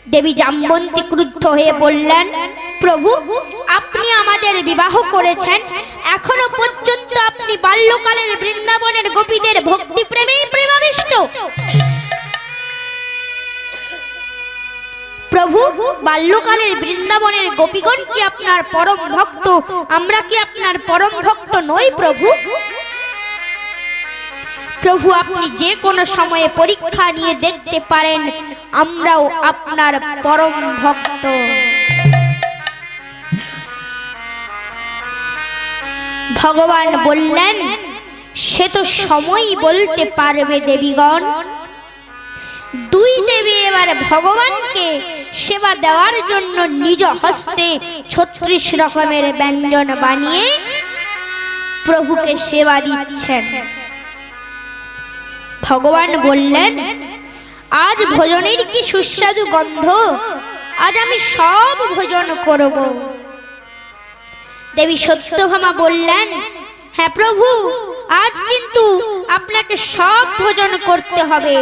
দেবী জাম্বন্তী ক্রুদ্ধ হয়ে বললেন, প্রভু আপনি আমাদের বিবাহ করেছেন, এখনো পর্যন্ত আপনি বাল্যকালের বৃন্দাবনের গোপীদের ভক্তি প্রেমেই প্রেমাবিষ্ট। প্রভু বাল্যকালের বৃন্দাবনের গোপীগণ কি আপনার পরম ভক্ত? আমরা কি আপনার পরম ভক্ত নই প্রভু? প্রভু আপনি যে কোনো সময়ে পরীক্ষা নিয়ে দেখতে পারেন, আমরাও আপনার পরম ভক্ত। ভগবান বললেন, সে তো সময়ই বলতে পারবে দেবীগণ। দুই দেবী এবার ভগবানকে সেবা দেওয়ার জন্য নিজ হস্তে 36 রকমের ব্যঞ্জন বানিয়ে প্রভুকে সেবা দিচ্ছেন। ভগবান বললেন, আজ ভোজনের কি সুস্বাদু গন্ধ, আজ আমি সব ভোজন করব। দেবী সত্যভামা বললেন, হ্যাঁ প্রভু, আজ কিন্তু আপনাকে সব ভোজন করতে হবে।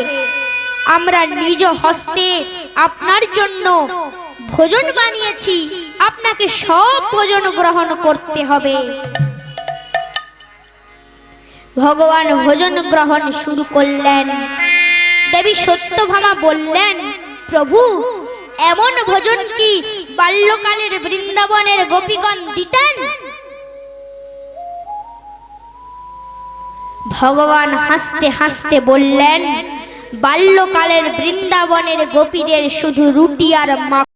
আমরা নিজ হস্তে আপনার জন্য ভোজন বানিয়েছি, আপনাকে সব ভোজন গ্রহণ করতে হবে। ভগবান ভোজন গ্রহণ শুরু করলেন। দেবী সত্যভামা বললেন, প্রভু এমন ভোজন কি বাল্যকালের বৃন্দাবনের গোপীগণ দিতেন? ভগবান হাসতে হাসতে বললেন, বাল্যকালের বৃন্দাবনের গোপীদের শুধু রুটি আর মাখন,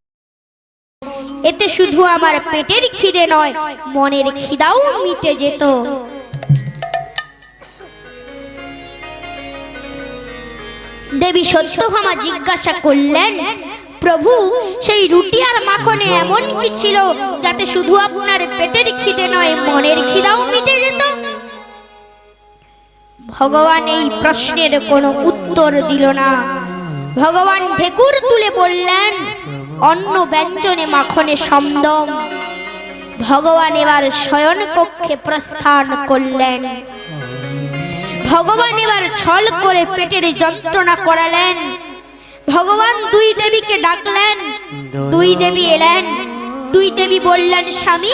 এতে শুধু আমার পেটের খিদে নয়, মনের খিদাও মিটে যেত। দেবী সত্যভামা জিজ্ঞাসা করলেন, প্রভু সেই রুটি আর মাখনে এমন কি ছিল যাতে শুধু আপনার পেটের খিদে নয়, মনের খিদাও মিটে যেত? ভগবান এই প্রশ্নের কোনো উত্তর দিল না। ভগবান ঢেকুর তুলে বললেন, অন্ন ব্যঞ্জনে মাখনে সমদম। ভগবান এবার শয়ন কক্ষে প্রস্থান করলেন। ভগবান এবার ছল করে পেটের যন্ত্রণা করালেন। ভগবান দুই দেবীকে ডাকলেন। দুই দেবী এলেন। দুই দেবী বললেন, স্বামী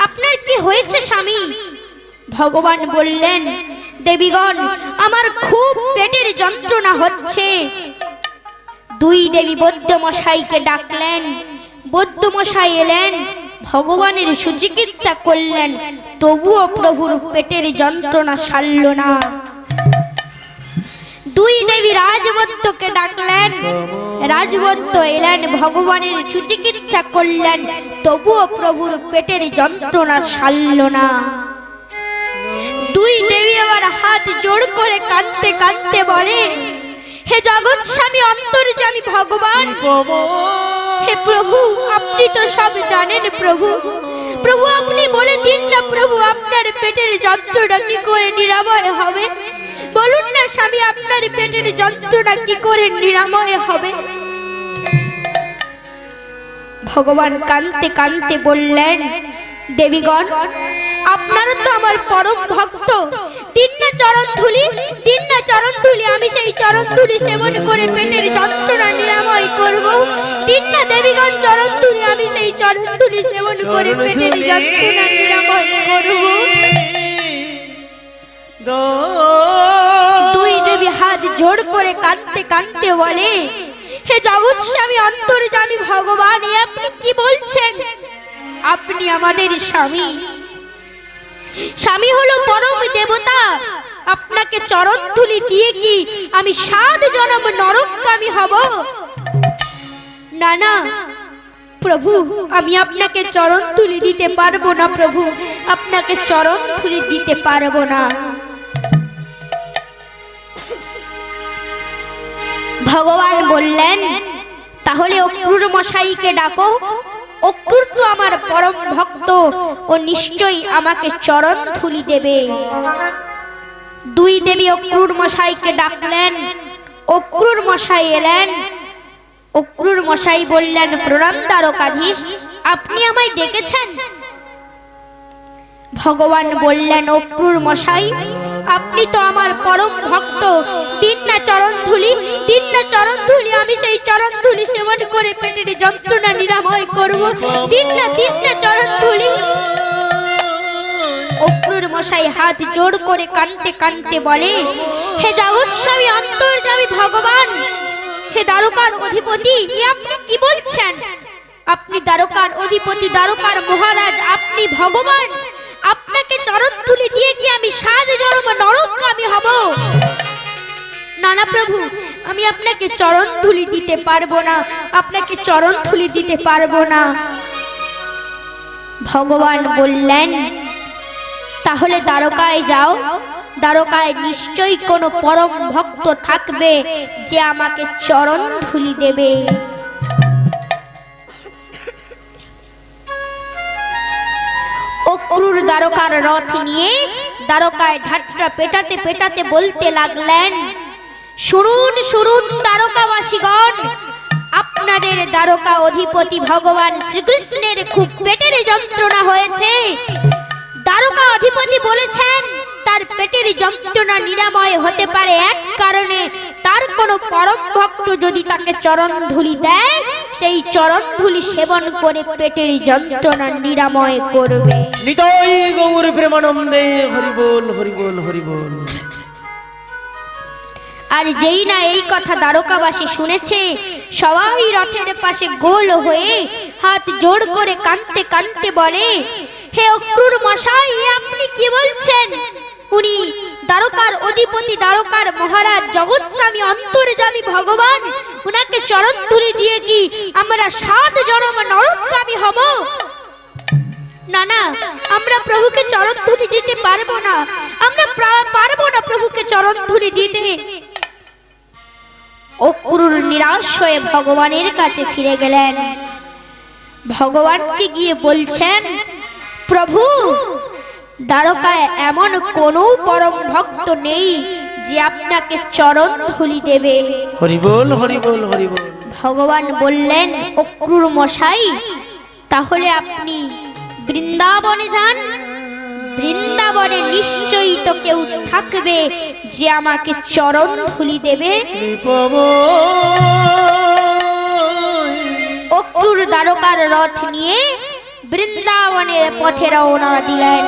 আপনার কি হয়েছে স্বামী? ভগবান বললেন, দেবীগণ আমার খুব পেটের যন্ত্রণা হচ্ছে। দুই দেবী বৈদ্য মশাইকে ডাকলেন। বৈদ্য মশাই এলেন, ভগবানের সুচিকিৎসা করলেন, তবুও প্রভুর পেটের যন্ত্রণা সারল না। দুই দেবী রাজবৈদ্যকে ডাকলেন। রাজবৈদ্য এলেন, ভগবানের সুচিকিৎসা করলেন, তবুও প্রভুর পেটের যন্ত্রণা সারল না। দুই দেবী আবার হাত জোড় করে কাঁদতে কাঁদতে বলে, হে জগৎ স্বামী অন্তর্যামী ভগবান, হে প্রভু আপনি তো সব জানেন। প্রভু প্রভু আপনি বলে দিন না, প্রভু আপনার পেটের যন্ত্রণা কি করে নিরাময় হবে? বলুন না স্বামী, আপনার পেটের যন্ত্রণা কি করে নিরাময় হবে? ভগবান কাঁদতে কাঁদতে বললেন, দেবীগণ আপনারা তো আমার পরম ভক্ত, দিন না চরণ ধুলি, দিন না চরণ ধুলি, আমি সেই চরণ ধুলি সেবন করে পেটের যন্ত্রণা নিরাময় করব। দিন না দেবীগণ চরণ ধুলি, আমি সেই চরণ ধুলি সেবন করে পেটের যন্ত্রণা নিরাময় করব। দুই দেবী হাত জোড় করে কাঁদতে কাঁদতে বলে, হে জগৎ স্বামী অন্তর্যামী ভগবান, আপনি কি বলছেন? আপনি আমাদের স্বামী। স্বামী হলো পরম দেবতা, আপনাকে চরণ ধুলি দিয়ে কি আমি 7 জনম নরকগামী হব? না না প্রভু, আমি আপনাকে চরণ ধুলি দিতে পারবো না। প্রভু আপনাকে চরণ ধুলি দিতে পারবো না। ভগবান বললেন, তাহলে অক্রূর মশাইকে ডাকো। অক্রূর তো আমার পরম ভক্ত, ও নিশ্চয়ই আমাকে চরণ ধুলি দেবে। দুই দেবী অক্রূর মশাইকে ডাকলেন। অক্রূর মশাই এলেন। অক্রূর মশাই বললেন, প্রণাম দ্বারকাধীশ, আপনি আমায় ডেকেছেন? ভগবান বললেন, অক্রূর মশাই আপনি তো আমার পরম ভক্ত, দিন না চরণ ধুলি, দিন না চরণ ধুলি, আমি সেই চরণ ধুলি সেবন করে পেটের যন্ত্রণা নিরাময় করব, দিন না চরণ ধুলি। অক্রুর মশাই হাত জোড় করে কাঁদতে কাঁদতে বলে, হে জগৎস্বামী অন্তর্যামী ভগবান, হে দ্বারকার অধিপতি, এ আপনি কি বলছেন? আপনি দ্বারকার অধিপতি, দ্বারকার মহারাজ, আপনি ভগবান, আপনাকে চরণ ধুলি দিয়ে কি আমি 7 জন্ম নরকগামী হব? না না প্রভু, আমি আপনাকে চরণ ধুলি দিতে পারবো না, আপনাকে চরণ ধুলি দিতে পারবো না। ভগবান বললেন, তাহলে দ্বারকায় যাও, দ্বারকায় নিশ্চয়ই কোনো পরম ভক্ত থাকবে যে আমাকে চরণ ধুলি দেবে। অক্রুর দ্বারকার রথ নিয়ে দ্বারকায় ঢাটরা পেটাতে পেটাতে বলতে লাগলেন, শুনুন শুনুন দ্বারকাবাসীগণ, আপনাদের দ্বারকা অধিপতি ভগবান শ্রীকৃষ্ণের খুব পেটের যন্ত্রণা হয়েছে। দ্বারকা অধিপতি বলেছেন তার পেটের যন্ত্রণা নিরাময় হতে পারে এক কারণে, তার কোনো পরম ভক্ত যদি তাকে চরণ ধুলি দেয়, সেই চরণ ধুলি সেবন করে পেটের যন্ত্রণা নিরাময় করবে। নিতাই গৌর প্রেমানন্দে, হরি বল হরি বল হরি বল। আর যেই না এই কথা দ্বারকাবাসী শুনেছে, সবাই রথের পাশে গোল হয়ে হাত জোড় করে কাঁদতে কাঁদতে বলে, হে অক্রুর মশাই, আপনি কি বলছেন? উনি দ্বারকার অধিপতি, দ্বারকার মহারাজ, জগৎস্বামী অন্তর্যামী ভগবান, উনাকে চরণ ধুলি দিয়ে কি আমরা 7 জন্ম নরকগামী হব? না না, আমরা প্রভুকে চরণ ধুলি দিতে পারবো না, আমরা পারবো না প্রভুকে চরণ ধুলি দিতে। অক্রুর নিরাশ হয়ে ভগবানের কাছে ফিরে গেলেন। ভগবানকে গিয়ে বলছেন, প্রভু, দ্বারকায় এমন কোনো পরম ভক্ত নেই যে আপনাকে চরণ ধুলি দেবে। হরি বল হরি বল হরি বল। ভগবান বললেন, অক্রুর মশাই, তাহলে আপনি বৃন্দাবনে যান, বৃন্দাবনে নিশ্চয়ই তো কেউ থাকবে যে আমাকে চরণ ধুলি দেবে। অক্রুর দ্বারকার রথ নিয়ে বৃন্দাবনের পথে রওনা দিলেন।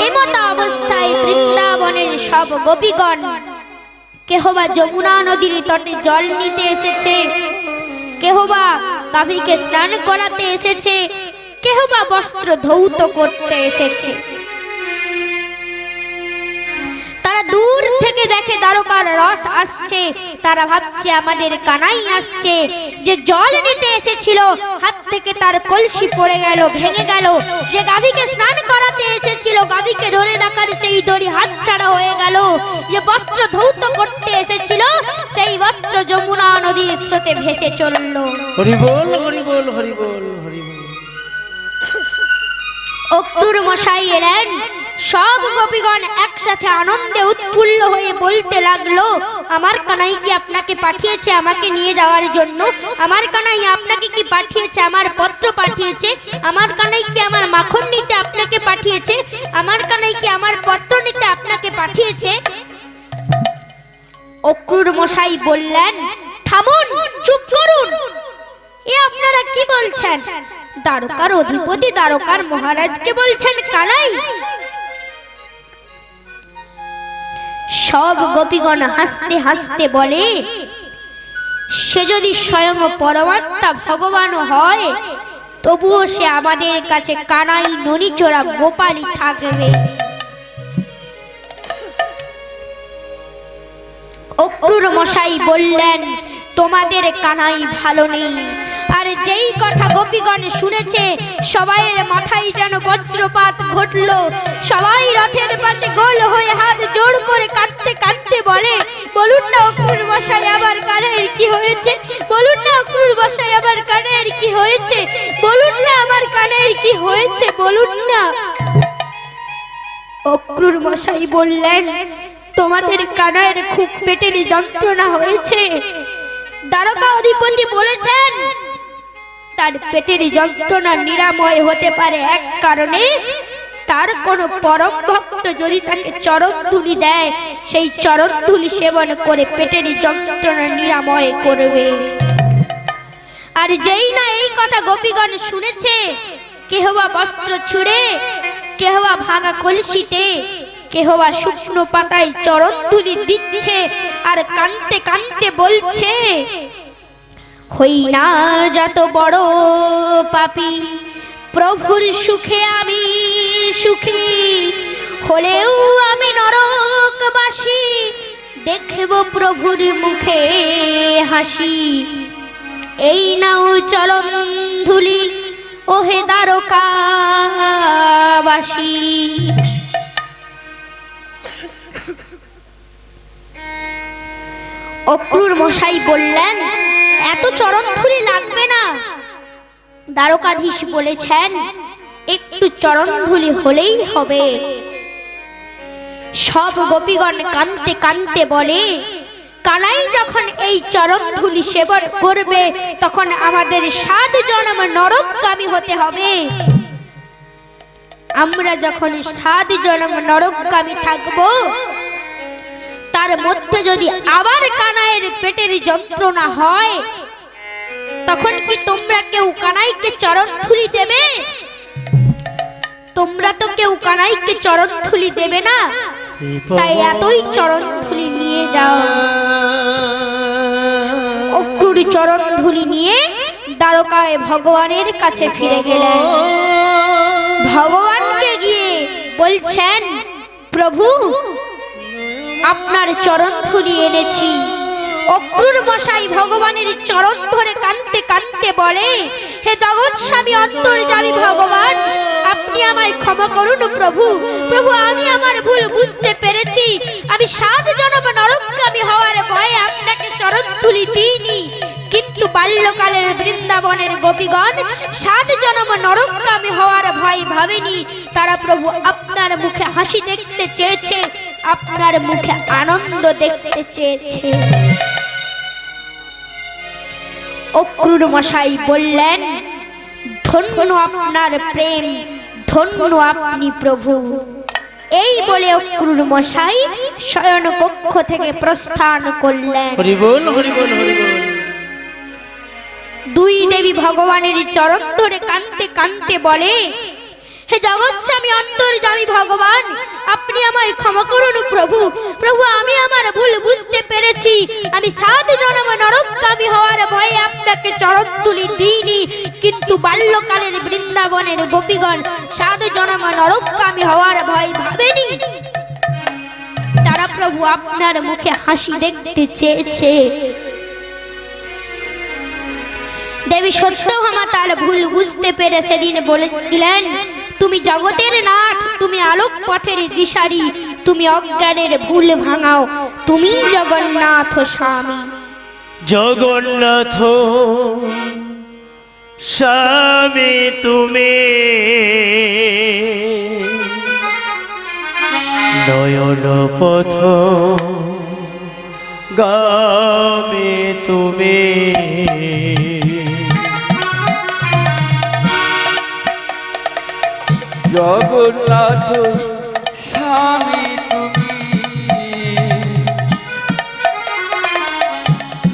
এমত অবস্থায় বৃন্দাবনের সব গোপীগণ কেহ বা যমুনা নদীর তটে জল নিতে এসেছে, কেহ বা গাভীকে স্নান করাতে এসেছে, কেহ বা বস্ত্র ধৌত করতে এসেছে। তারা দূর থেকে দেখে দ্বারকার রথ আসছে, তারা ভাবছে আমাদের কানাই আসছে। যে জল নিতে এসেছিল হাত থেকে তার কলসি পড়ে গেল, ভেঙে গেল। যে গাভীকে স্নান করাতে এসেছিল, গাভীকে ধরে রাখার সেই দড়ি হাতছাড়া হয়ে গেল। যে বস্ত্র ধৌত করতে এসেছিল, সেই বস্ত্র যমুনা নদীর স্রোতে ভেসে চলল। হরি বল হরি বল হরি বল হরি বল। অক্রুর মশাই এলেন, সব গোপীগণ একসাথে আনন্দে উৎফুল্ল হয়ে বলতে লাগলো, আমার কানাই কি আপনাকে পাঠিয়েছে আমাকে নিয়ে যাওয়ার জন্য? আমার কানাই আপনাকে কি পাঠিয়েছে? আমার পত্র পাঠিয়েছে? আমার কানাই কি আমার মাখন নিতে আপনাকে পাঠিয়েছে? আমার কানাই কি আমার পত্র নিতে আপনাকে পাঠিয়েছে? অক্রুর মশাই বললেন, থামুন, চুপ করুন, এ আপনারা কি বলছেন? দ্বারকার অধিপতি, দ্বারকার মহারাজকে বলছেন কানাই? সব গোপীগণ হাসতে হাসতে বলে, সে যদি স্বয়ং পরমাত্মা ভগবান হয়, তবুও সে আমাদের কাছে কানাই, ননিচোরা, গোপালই থাকবে। অক্রুর মশাই বললেন, তোমাদের কানাই ভালো নেই। আর যেই কথা গোপীগণ শুনেছে, সবাইয়ের মাথায় যেন বজ্রপাত ঘটল। সবাই রথের পাশে গোল হয়ে হাত জোড় করে কাঁদতে কাঁদতে বলে, বলুন না অক্রুর মশাই, আবার কানের কি হয়েছে? বলুন না অক্রুর মশাই, আবার কানের কি হয়েছে? বলুন না আমার কানের কি হয়েছে, বলুন না। অক্রুর মশাই বললেন, তোমাদের কানের খুব পেটের যন্ত্রণা হয়েছে। দ্বারকা অধিপতি বলেছেন তার পেটের যন্ত্রণা নিরাময় হতে পারে এক কারণে, তার কোনো পরম ভক্ত যদি তাকে চরণ ধুলি দেয়, সেই চরণ ধুলি সেবন করে পেটের যন্ত্রণা নিরাময় করবে। আর যেই না এই কথা গোপীগণ শুনেছে, কেহ বা বস্ত্র ছুঁড়ে, কেহ বা ভাঙা কলসিতে, কেহ বা শুকনো পাতায় চরণ ধুলি দিচ্ছে আর কাঁদতে কাঁদতে বলছে, হই না যত বড় পাপী, প্রভুর সুখে আমি সুখী, হলেও আমি নরকবাসী, দেখব প্রভুর মুখে হাসি। এই নাও চরণ ধুলি ওহে দ্বারকাবাসী। অক্রূর মশাই বললেন, এত চরণ ধুলি লাগবে না। দ্বারকাধীশ বলেছেন, একটু চরণ ধুলি হলেই হবে। সব গোপীগণ কাঁদতে কাঁদতে বলে, কানাই যখন এই চরণ ধুলি সেবন করবে, তখন আমাদের 7 জন্ম নরকগামী হতে হবে। আমরা যখন 7 জন্ম নরকগামী থাকব, তার মধ্যে যদি আবার কানাইয়ের পেটের যন্ত্রণা হয়, তখন কি তোমরা কেউ কানাইকে চরণ ধুলি দেবে? তোমরা তো কেউ কানাইকে চরণ ধুলি দেবে না, তাই এতই চরণ ধুলি নিয়ে যাও। অক্রূর চরণ ধুলি নিয়ে দ্বারকায় ভগবানের কাছে ফিরে গেলেন। ভগবানকে গিয়ে বলছেন, প্রভু আপনার চরণ ধুলি এনেছি। অক্রূর মশাই ভগবানের চরণ ধরে কাঁদতে কাঁদতে বলে, হে জগৎ স্বামী অন্তর্যামী ভগবান, আপনি আমায় ক্ষমা করুন প্রভু। প্রভু আমি আমার ভুল বুঝতে পেরেছি। আমি 7 জন্ম নরকগামী হওয়ার ভয়ে আপনাকে চরণ ধুলি দিইনি, কিন্তু বাল্যকালের বৃন্দাবনের গোপীগণ 7 জন্ম নরকগামী হওয়ার ভয় ভাবেনি। তারা প্রভু আপনার মুখে হাসি দেখতে চেয়েছে, আপনার মুখে আনন্দ দেখতে চেয়েছে। অক্রূর মশাই বললেন, ধন্য আপনার প্রেম, ধন্য আপনি প্রভু। এই বলে অক্রূর মশাই শয়ন কক্ষ থেকে প্রস্থান করলেন। হরি বল, হরি বল, হরি বল। 2 দেবী ভগবানের চরণ ধরে কাঁদতে কাঁদতে বলে, হে জগৎ স্বামী অন্তর্যামী ভগবান, আপনি আমায় ক্ষমা করুন প্রভু। প্রভু আমি আমার ভুল বুঝতে পেরেছি। আমি 7 জন্ম নরকগামী হওয়ার ভয়ে আপনাকে চরণ ধুলি দিইনি, কিন্তু বাল্যকালের বৃন্দাবনের গোপীগণ 7 জন্ম নরকগামী হওয়ার ভয় ভাবেনি। তারা প্রভু আপনার মুখে হাসি দেখতে চেয়েছে। দেবী সত্যভামা তার ভুল বুঝতে পেরে সেদিন বলেছিলেন, তুমি জগতের নাথ, তুমি আলোক পথের দিশারি, তুমি অজ্ঞানের ভুল ভাঙাও, তুমি জগন্নাথ স্বামী। জগন্নাথ স্বামী তুমি, নয়ন পথ গামী তুমি, জগন্নাথ স্বামী তুমি,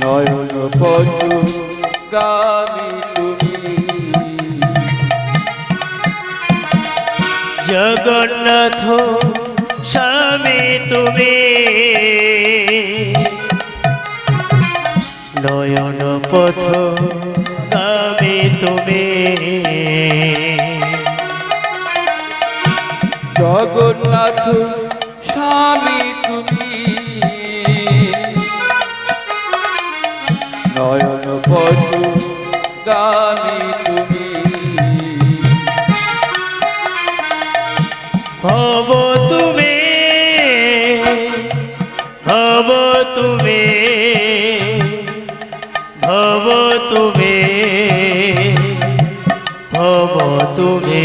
নয়ন পথ গামী তুমি, জগন্নাথ স্বামী তুমি, নয়ন পথ গামী তুমি, জগন্নাথ স্বামী তুমি, নয়ন পথ গামী তুমি, ভব তুমি, ভব তুমি, ভব তুমি, ভব তুমি,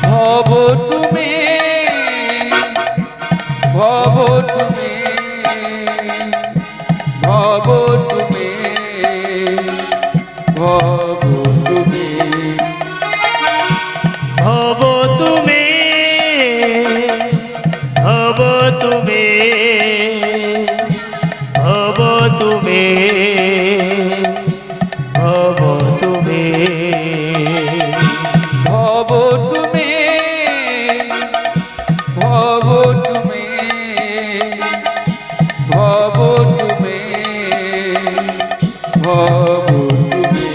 ভব তুমি, ভব তুমি, ভব তুমি, ভব তুমি, ভব ভব তুমি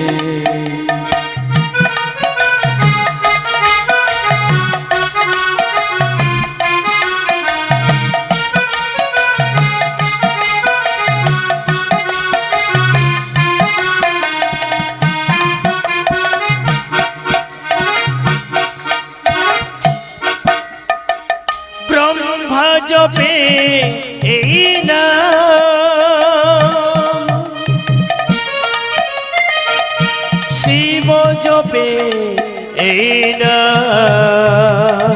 ব্রহ্মা জপে এই নাম, শিব জপে এই নাম,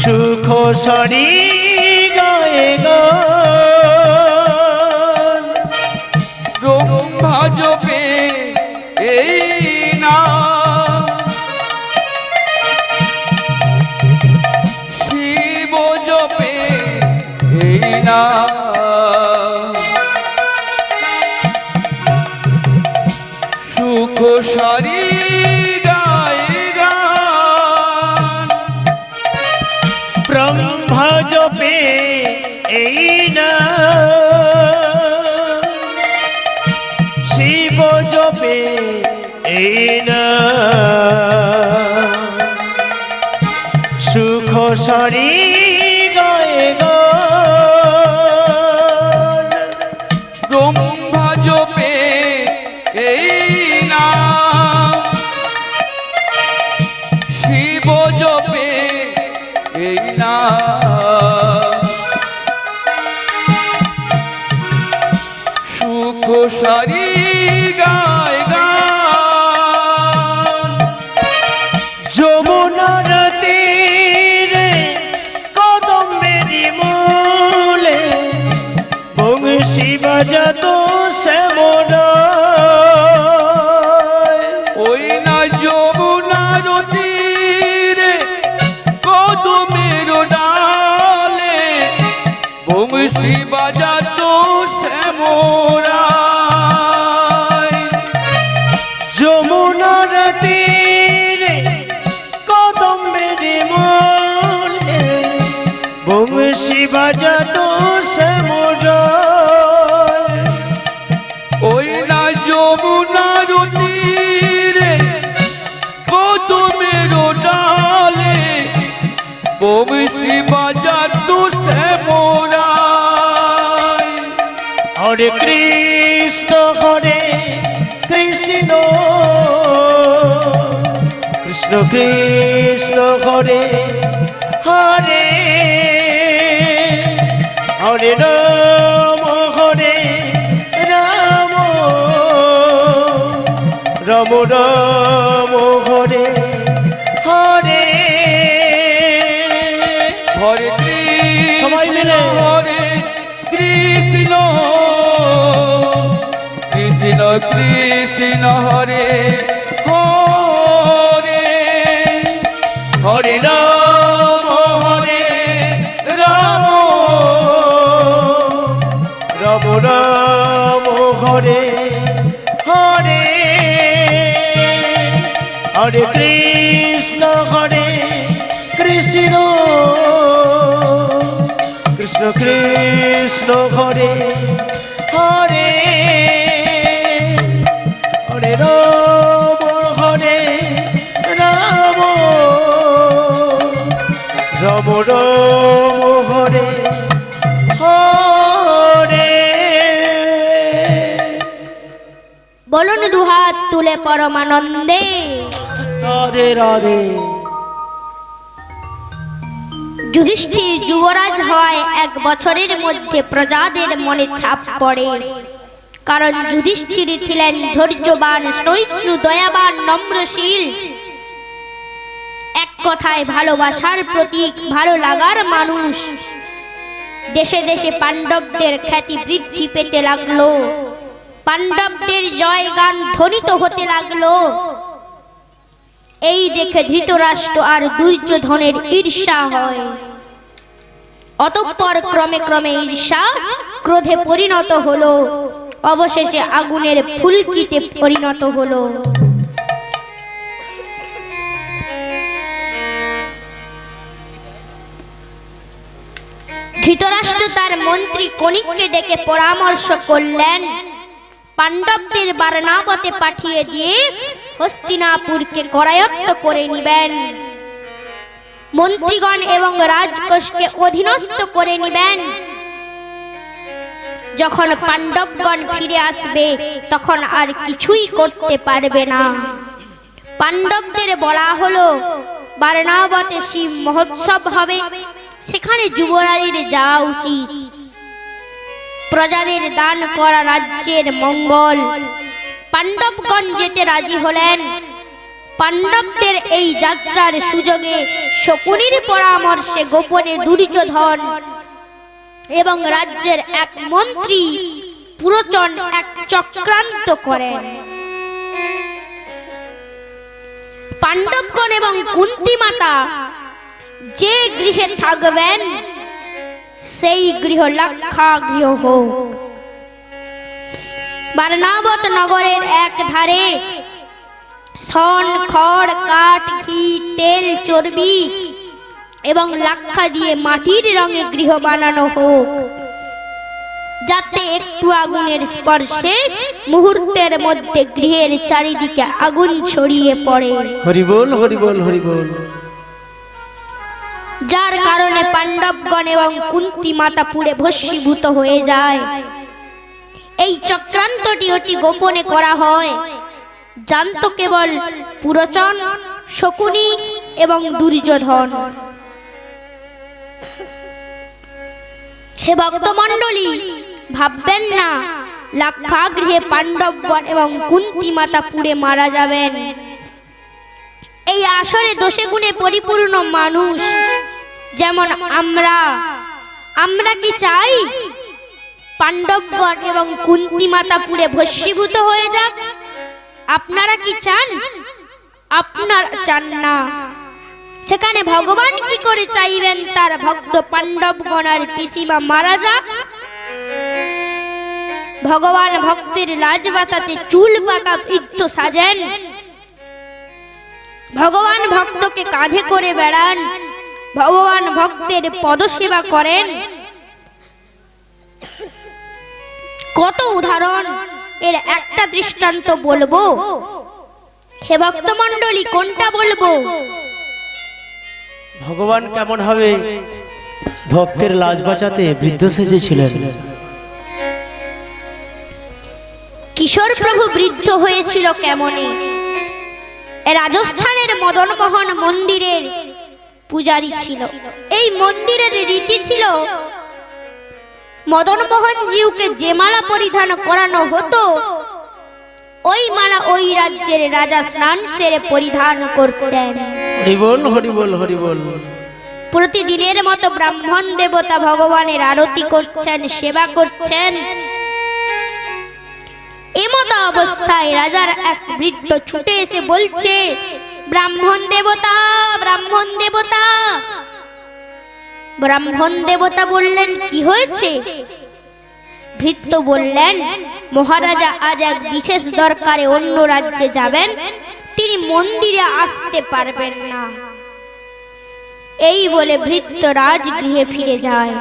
সুখ সরি গায়ে গান। ব্রহ্মা জপে এই নাম, শিব জপে এই নাম, সুখ সারি গায়ে গান। ব্রহ্মা জপে এই নাম, শিব জপে এই নাম, সুখ সরি গায়ে গান। ব্রহ্মা জপে এই নাম, শিব জপে এই নাম, সুখ সারি গায় গান। যমুনার তীরে কদম্বেরি মূলে বংশী বাজাতো শ্যামরায়। ওই না যমুনার তীরে কদমের ডালে বংশী বাজাতো শ্যামরায়। যমুনার তীরে কদম্বেরি মূলে বংশী বাজাতো শ্যামরায়। ওই না যমুনার তীরে কদমের ডালে বংশী বাজাতো শ্যামরায়। হরে কৃষ্ণ কৃষ্ণ কৃষ্ণ হরে হরে, হরে রাম রাম রাম হরে হরে। হরে কৃষ্ণ সবাই মিলে। হরে কৃষ্ণ কৃষ্ণ কৃষ্ণ হরে হরে। হরে রাম রাম রাম হরে হরে, হরে কৃষ্ণ কৃষ্ণ কৃষ্ণ হরে হরে, হরে রাম রাম হরে হরে। বলুন দুহাত তুলে পরমানন্দে। রাধে রাধে। যুধিষ্ঠির যুবরাজ হয় 1 বছরের মধ্যে প্রজাদের মনে ছাপ পড়ে, কারণ যুধিষ্ঠির ছিলেন ধৈর্যবান, সহিষ্ণু, দয়াবান, নম্রশীল, এক কথায় ভালোবাসার প্রতীক, ভালো লাগার মানুষ। দেশে দেশে পাণ্ডবদের খ্যাতি বৃদ্ধি পেতে লাগলো, পাণ্ডবদের জয় গান ধ্বনিত হতে লাগলো। এই দেখে ধৃতরাষ্ট্র আর দুর্যোধনের ঈর্ষা হয়। অতঃপর ক্রমে ক্রমে ঈর্ষা ক্রোধে পরিণত হলো, অবশেষে আগুনের ফুলকিতে পরিণত হলো। ধৃতরাষ্ট্র তার মন্ত্রী কনিককে ডেকে পরামর্শ করলেন, পাণ্ডবদের বারনাবতে পাঠিয়ে দিয়ে হস্তিনাপুরকে করায়ত্ত করে নেবেন, মন্ত্রীগণ এবং রাজকোষকে অধীনস্থ করে নেবেন। যখন পাণ্ডবগণ ফিরে আসবে তখন আর কিছুই করতে পারবে না। পাণ্ডবদের বলা হলো বারনাবতে শিব মহোৎসব হবে, সেখানে যুবরাজের যাওয়া উচিত। প্রজাদের দান করা রাজ্যের মঙ্গল। পাণ্ডবগণ যেতে রাজি হলেন। পাণ্ডবদের এই যাত্রার সুযোগে শকুনির পরামর্শে গোপনে দুর্যোধন এবং রাজ্যের এক মন্ত্রী পুরোচন এক চক্রান্ত করেন। পাণ্ডবগণ এবং কুন্তী মাতা যে গৃহে থাকবেন সেই গৃহ লাক্ষাগৃহ হোক। বারনাবত নগরের এক ধারে শন, খড়, কাঠ, ঘি, তেল, চর্বি এবং লাক্ষা দিয়ে মাটির রঙে গৃহ বানানো হোক, যাতে একটু আগুনের স্পর্শে মুহূর্তের মধ্যে গৃহের চারিদিকে আগুন ছড়িয়ে পড়ে। হরি বল, হরি বল, হরি বল। যার কারণে পাণ্ডবগণ এবং কুন্তী মাতা পুড়ে ভস্মীভূত হয়ে যায়। এই চক্রান্তটি অতি গোপনে করা হয়, জানত কেবল পুরোচন, শকুনি এবং দুর্যোধন। হে ভক্তমণ্ডলী, ভাববেন না লাক্ষাগৃহে পাণ্ডবগণ এবং কুন্তী মাতা পুড়ে মারা যাবেন। এই আসরে দোষে গুণে পরিপূর্ণ মানুষ যেমন আমরা কি চাই পাণ্ডবগণ এবং কুন্তী মাতা পুড়ে ভস্মীভূত হয়ে যাক? আপনারা কি চান? আপনারা চান না। সেখানে ভগবান কি করে চাইবেন তার ভক্ত পাণ্ডবগণ আর পিসিমা মারা যাক? ভগবান ভক্তের লাজ বাতাতে চুল পাকা বৃদ্ধ সাজেন, ভগবান ভক্তকে কাঁধে করে বেড়ান, ভগবান ভক্তের পদসেবা করেন। কত উদাহরণ, এর একটা দৃষ্টান্ত বলবো। হে ভক্তমণ্ডলী, কোনটা বলবো? ভগবান কেমন হবে ভক্তের লাজ বাঁচাতে বৃদ্ধ সেজেছিলেন। কিশোর প্রভু বৃদ্ধ হয়েছিল কেমনে? রাজস্থানের মদনমোহন মন্দিরের পূজারী ছিল। এই মন্দিরের রীতি ছিল মদনমোহন জিউকে যে মালা পরিধান করানো হতো ওই মালা ওই রাজ্যের রাজা স্নান সেরে পরিধান করতেন। হরি বল, হরি বল, হরি বল। প্রতিদিনের মতো ব্রাহ্মণ দেবতা ভগবানের আরতি করছেন, সেবা করছেন। এমতো অবস্থায় রাজার এক বৃদ্ধ ছুটে এসে বলছে, ব্রাহ্মণ দেবতা, ব্রাহ্মণ দেবতা। ব্রাহ্মণ দেবতা বললেন, কি হয়েছে? ভৃত্য বললেন, মহারাজা আজ এক বিশেষ দরকারে অন্য রাজ্যে যাবেন, তিনি মন্দিরে আসতে পারবেন না। এই বলে ভৃত্য রাজগৃহে ফিরে যায়।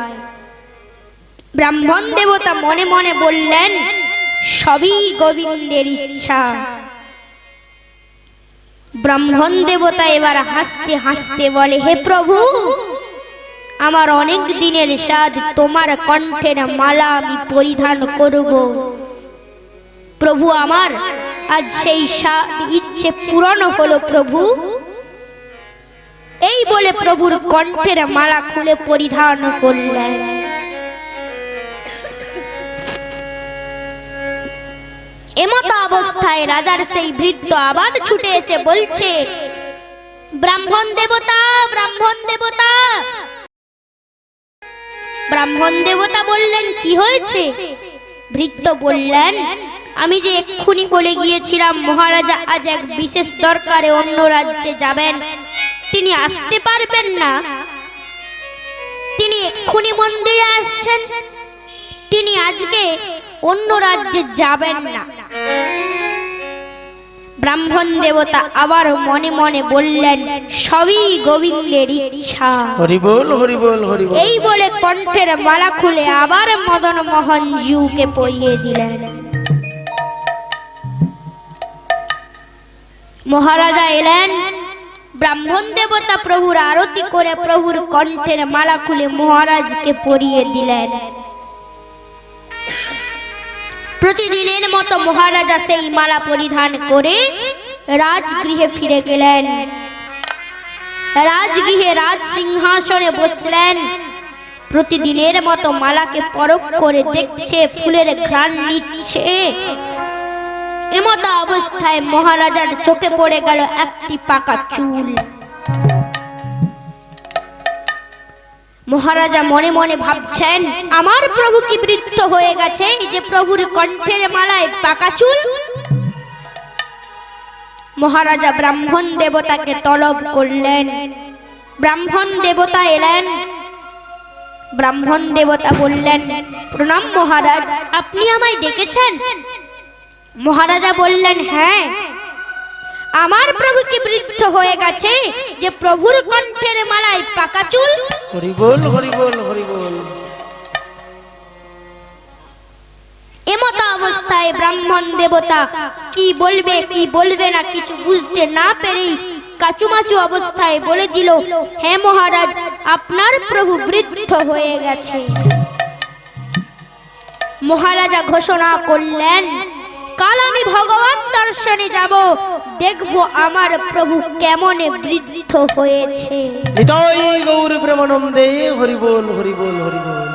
ব্রাহ্মণ দেবতা মনে মনে বললেন, সবই গোবিন্দের ইচ্ছা। ব্রাহ্মণ দেবতা এবার হাসতে হাসতে বলে, হে প্রভু, আমার অনেক দিনের সাধ তোমার কণ্ঠের মালা আমি পরিধান করব। প্রভু, আমার আজ সেই ইচ্ছে পূরণ হলো প্রভু। এই বলে প্রভুর কণ্ঠের মালা খুলে পরিধান করলেন। এমতো অবস্থায় রাজার সেই বৃদ্ধ আবার ছুটে এসে বলছে, ব্রাহ্মণ দেবতা, ব্রাহ্মণ দেবতা। ব্রাহ্মণ দেবতা বললেন, কি হয়েছে? ভৃত্য বললেন, আমি যে এক্ষুনি বলে গিয়েছিলাম মহারাজা আজ এক বিশেষ দরকারে অন্য রাজ্যে যাবেন, তিনি আসতে পারবেন না। তিনি এক্ষুনি মন্দিরে আসছেন, তিনি আজকে অন্য রাজ্যে যাবেন না। ব্রাহ্মণ দেবতা আবার মনে মনে বললেন, সবই গোবিন্দের ইচ্ছা। হরি বল, হরি বল, হরি বল। এই বলে কণ্ঠের মালা খুলে আবার মদন মোহন জিউকে পরিয়ে দিলেন। মহারাজা এলেন, ব্রাহ্মণ দেবতা প্রভুর আরতি করে প্রভুর কণ্ঠের মালা খুলে মহারাজকে পরিয়ে দিলেন। প্রতিদিনের মতো মহারাজা সেই মালা পরিধান করে রাজগৃহে ফিরে গেলেন। রাজগৃহে রাজ সিংহাসনে বসলেন। প্রতিদিনের মতো মালাকে পরখ করে দেখছে, ফুলের ঘ্রাণ নিচ্ছে। এমত অবস্থায় মহারাজার চোখে পড়ে গেল একটি পাকা চুল। মহারাজা মনে মনে ভাবছেন, আমার প্রভু কি বৃদ্ধ হয়ে গেছে যে প্রভুর কণ্ঠের মালায় পাকা চুল? মহারাজা ব্রাহ্মণ দেবতাকে তলব করলেন। ব্রাহ্মণ দেবতা এলেন। ব্রাহ্মণ দেবতা বললেন, প্রণাম মহারাজ, আপনি আমায় ডেকেছেন? মহারাজা বললেন, হ্যাঁ, আমার প্রভু কি বৃদ্ধ হয়ে গেছে যে প্রভুর কণ্ঠের মালায় পাকা চুল? হরি বল, হরি বল, হরি বল। এমত অবস্থায় ব্রাহ্মণ দেবতা কি বলবে কি বলবে না কিছু বুঝতে না পেরেই কাচুমাচু অবস্থায় বলে দিল, হে মহারাজ, আপনার প্রভু বৃদ্ধ হয়ে গেছে। মহারাজা ঘোষণা করলেন, কাল আমি ভগবান দর্শনে যাব, দেখব আমার প্রভু কেমন বৃদ্ধ হয়েছে। নিতাই গৌর প্রেমানন্দে হরি বল, হরি বল, হরি বল।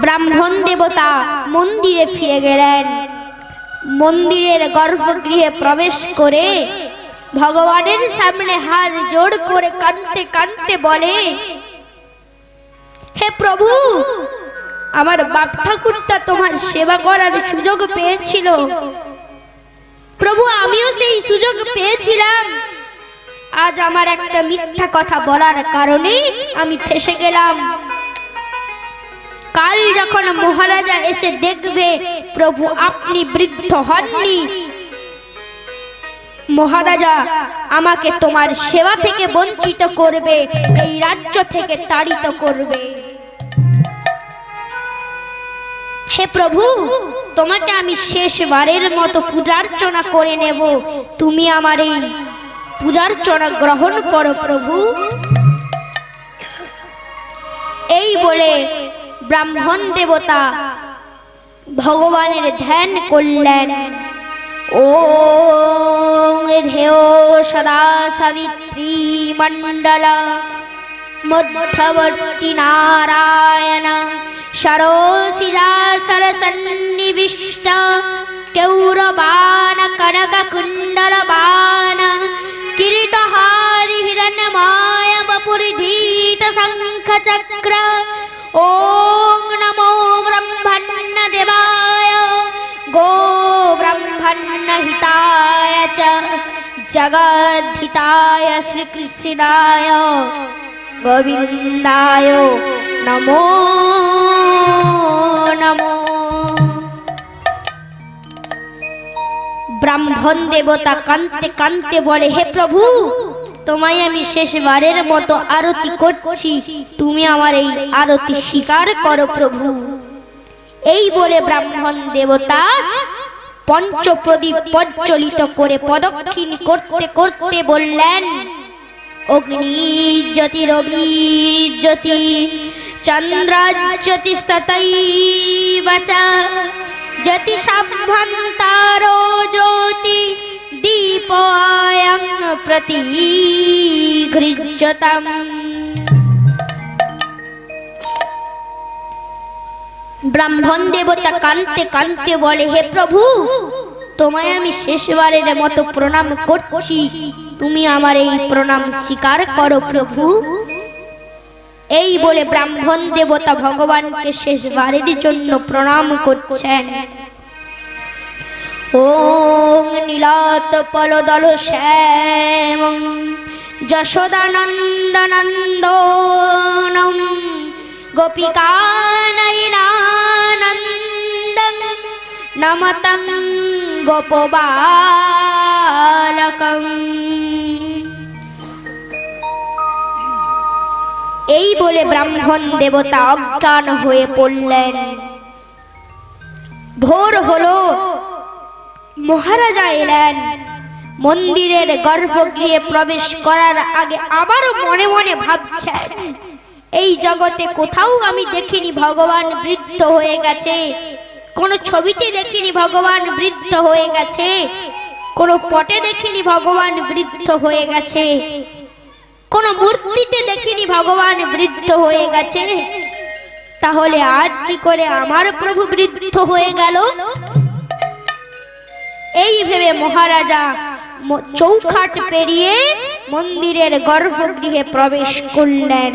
ব্রাহ্মণ দেবতা মন্দিরে ফিরে গেলেন। মন্দিরের গর্ভগৃহে প্রবেশ করে ভগবানের সামনে হাত জোড় করে কাঁদতে কাঁদতে বলে, হে প্রভু, আমার বাপ ঠাকুরটা তোমার সেবা করার সুযোগ পেয়েছিল। প্রভু, আমিও সেই সুযোগ পেয়েছিলাম। আজ আমার একটা মিথ্যা কথা বলার কারণে আমি ফেঁসে গেলাম। কাল যখন মহারাজা এসে দেখবে প্রভু আপনি বৃদ্ধ হননি, মহারাজা আমাকে তোমার সেবা থেকে বঞ্চিত করবে, এই রাজ্য থেকে তাড়িত করবে। হে প্রভু, তোমাকে আমি শেষবারের মতো পূজার্চনা করে নেব, তুমি আমার এই পূজার্চনা গ্রহণ করো প্রভু। এই বলে ব্রাহ্মণ দেবতা ভগবানের ধ্যান করলেন। ওং ধেয় সদা সাবিত্রী মণ্ডলা মধ্যবর্তী নারায়ণ সরোসিজা সরসন্নিবিষ্ট কৌরবান কনক কুণ্ডল বান কিরীটহারি হিরণ্যময় বপুরধীত শঙ্খ চক্র। ওং নমো ব্রহ্মণ্য দেবায় গো ব্রহ্মণ্য হিতায় চ জগদ্ধিতায় শ্রীকৃষ্ণায় গোবিন্দায় নমো নমো। ব্রাহ্মণ দেবতা কাঁদতে কাঁদতে বলে, হে প্রভু, তোমায় আমি শেষবারের মতো আরতি করছি, তুমি আমার এই আরতি স্বীকার করো প্রভু। এই বলে ব্রাহ্মণ দেবতা পঞ্চপ্রদীপ প্রজ্বলিত করে প্রদক্ষিণ করতে করতে বললেন, অগ্নি জ্যোতি রবি জ্যোতি চন্দ্রাজ্যোতি স্ততৈব চ জ্যোতি সাভ্যন্তারো জ্যোতি দীপয়ং প্রতিগৃহ্যতাম। ব্রাহ্মণ দেবতা কাঁদতে কাঁদতে বলে, হে প্রভু, তোমায় আমি শেষবারের মতো প্রণাম করছি, তুমি আমার এই প্রণাম স্বীকার করো প্রভু। এই বলে ব্রাহ্মণ দেবতা ভগবানকে শেষবারের জন্য প্রণাম করছেন। ওং নীলাত পলদল শ্যাম যশোদানন্দনন্দনম গোপিকানয়নানন্দং নমতং গোপবালকং। এই বলে ব্রাহ্মণ দেবতা অজ্ঞান হয়ে পড়লেন। ভোর হলো, মহারাজা এলেন। মন্দিরের গর্ভগৃহে প্রবেশ করার আগে আবারও মনে মনে ভাবছেন, এই জগতে কোথাও আমি দেখিনি ভগবান বৃদ্ধ হয়ে গেছে, কোন ছবিতে দেখিনি ভগবান বৃদ্ধ হয়ে গেছে, কোন পটে দেখিনি ভগবান বৃদ্ধ হয়ে গেছে, কোন মূর্তিতে দেখিনি ভগবান বৃদ্ধ হয়ে গেছে। তাহলে আজ কি করে আমার প্রভু বৃদ্ধ হয়ে গেল? এই ভেবে মহারাজা চৌখাট পেরিয়ে মন্দিরের গর্ভগৃহে প্রবেশ করলেন।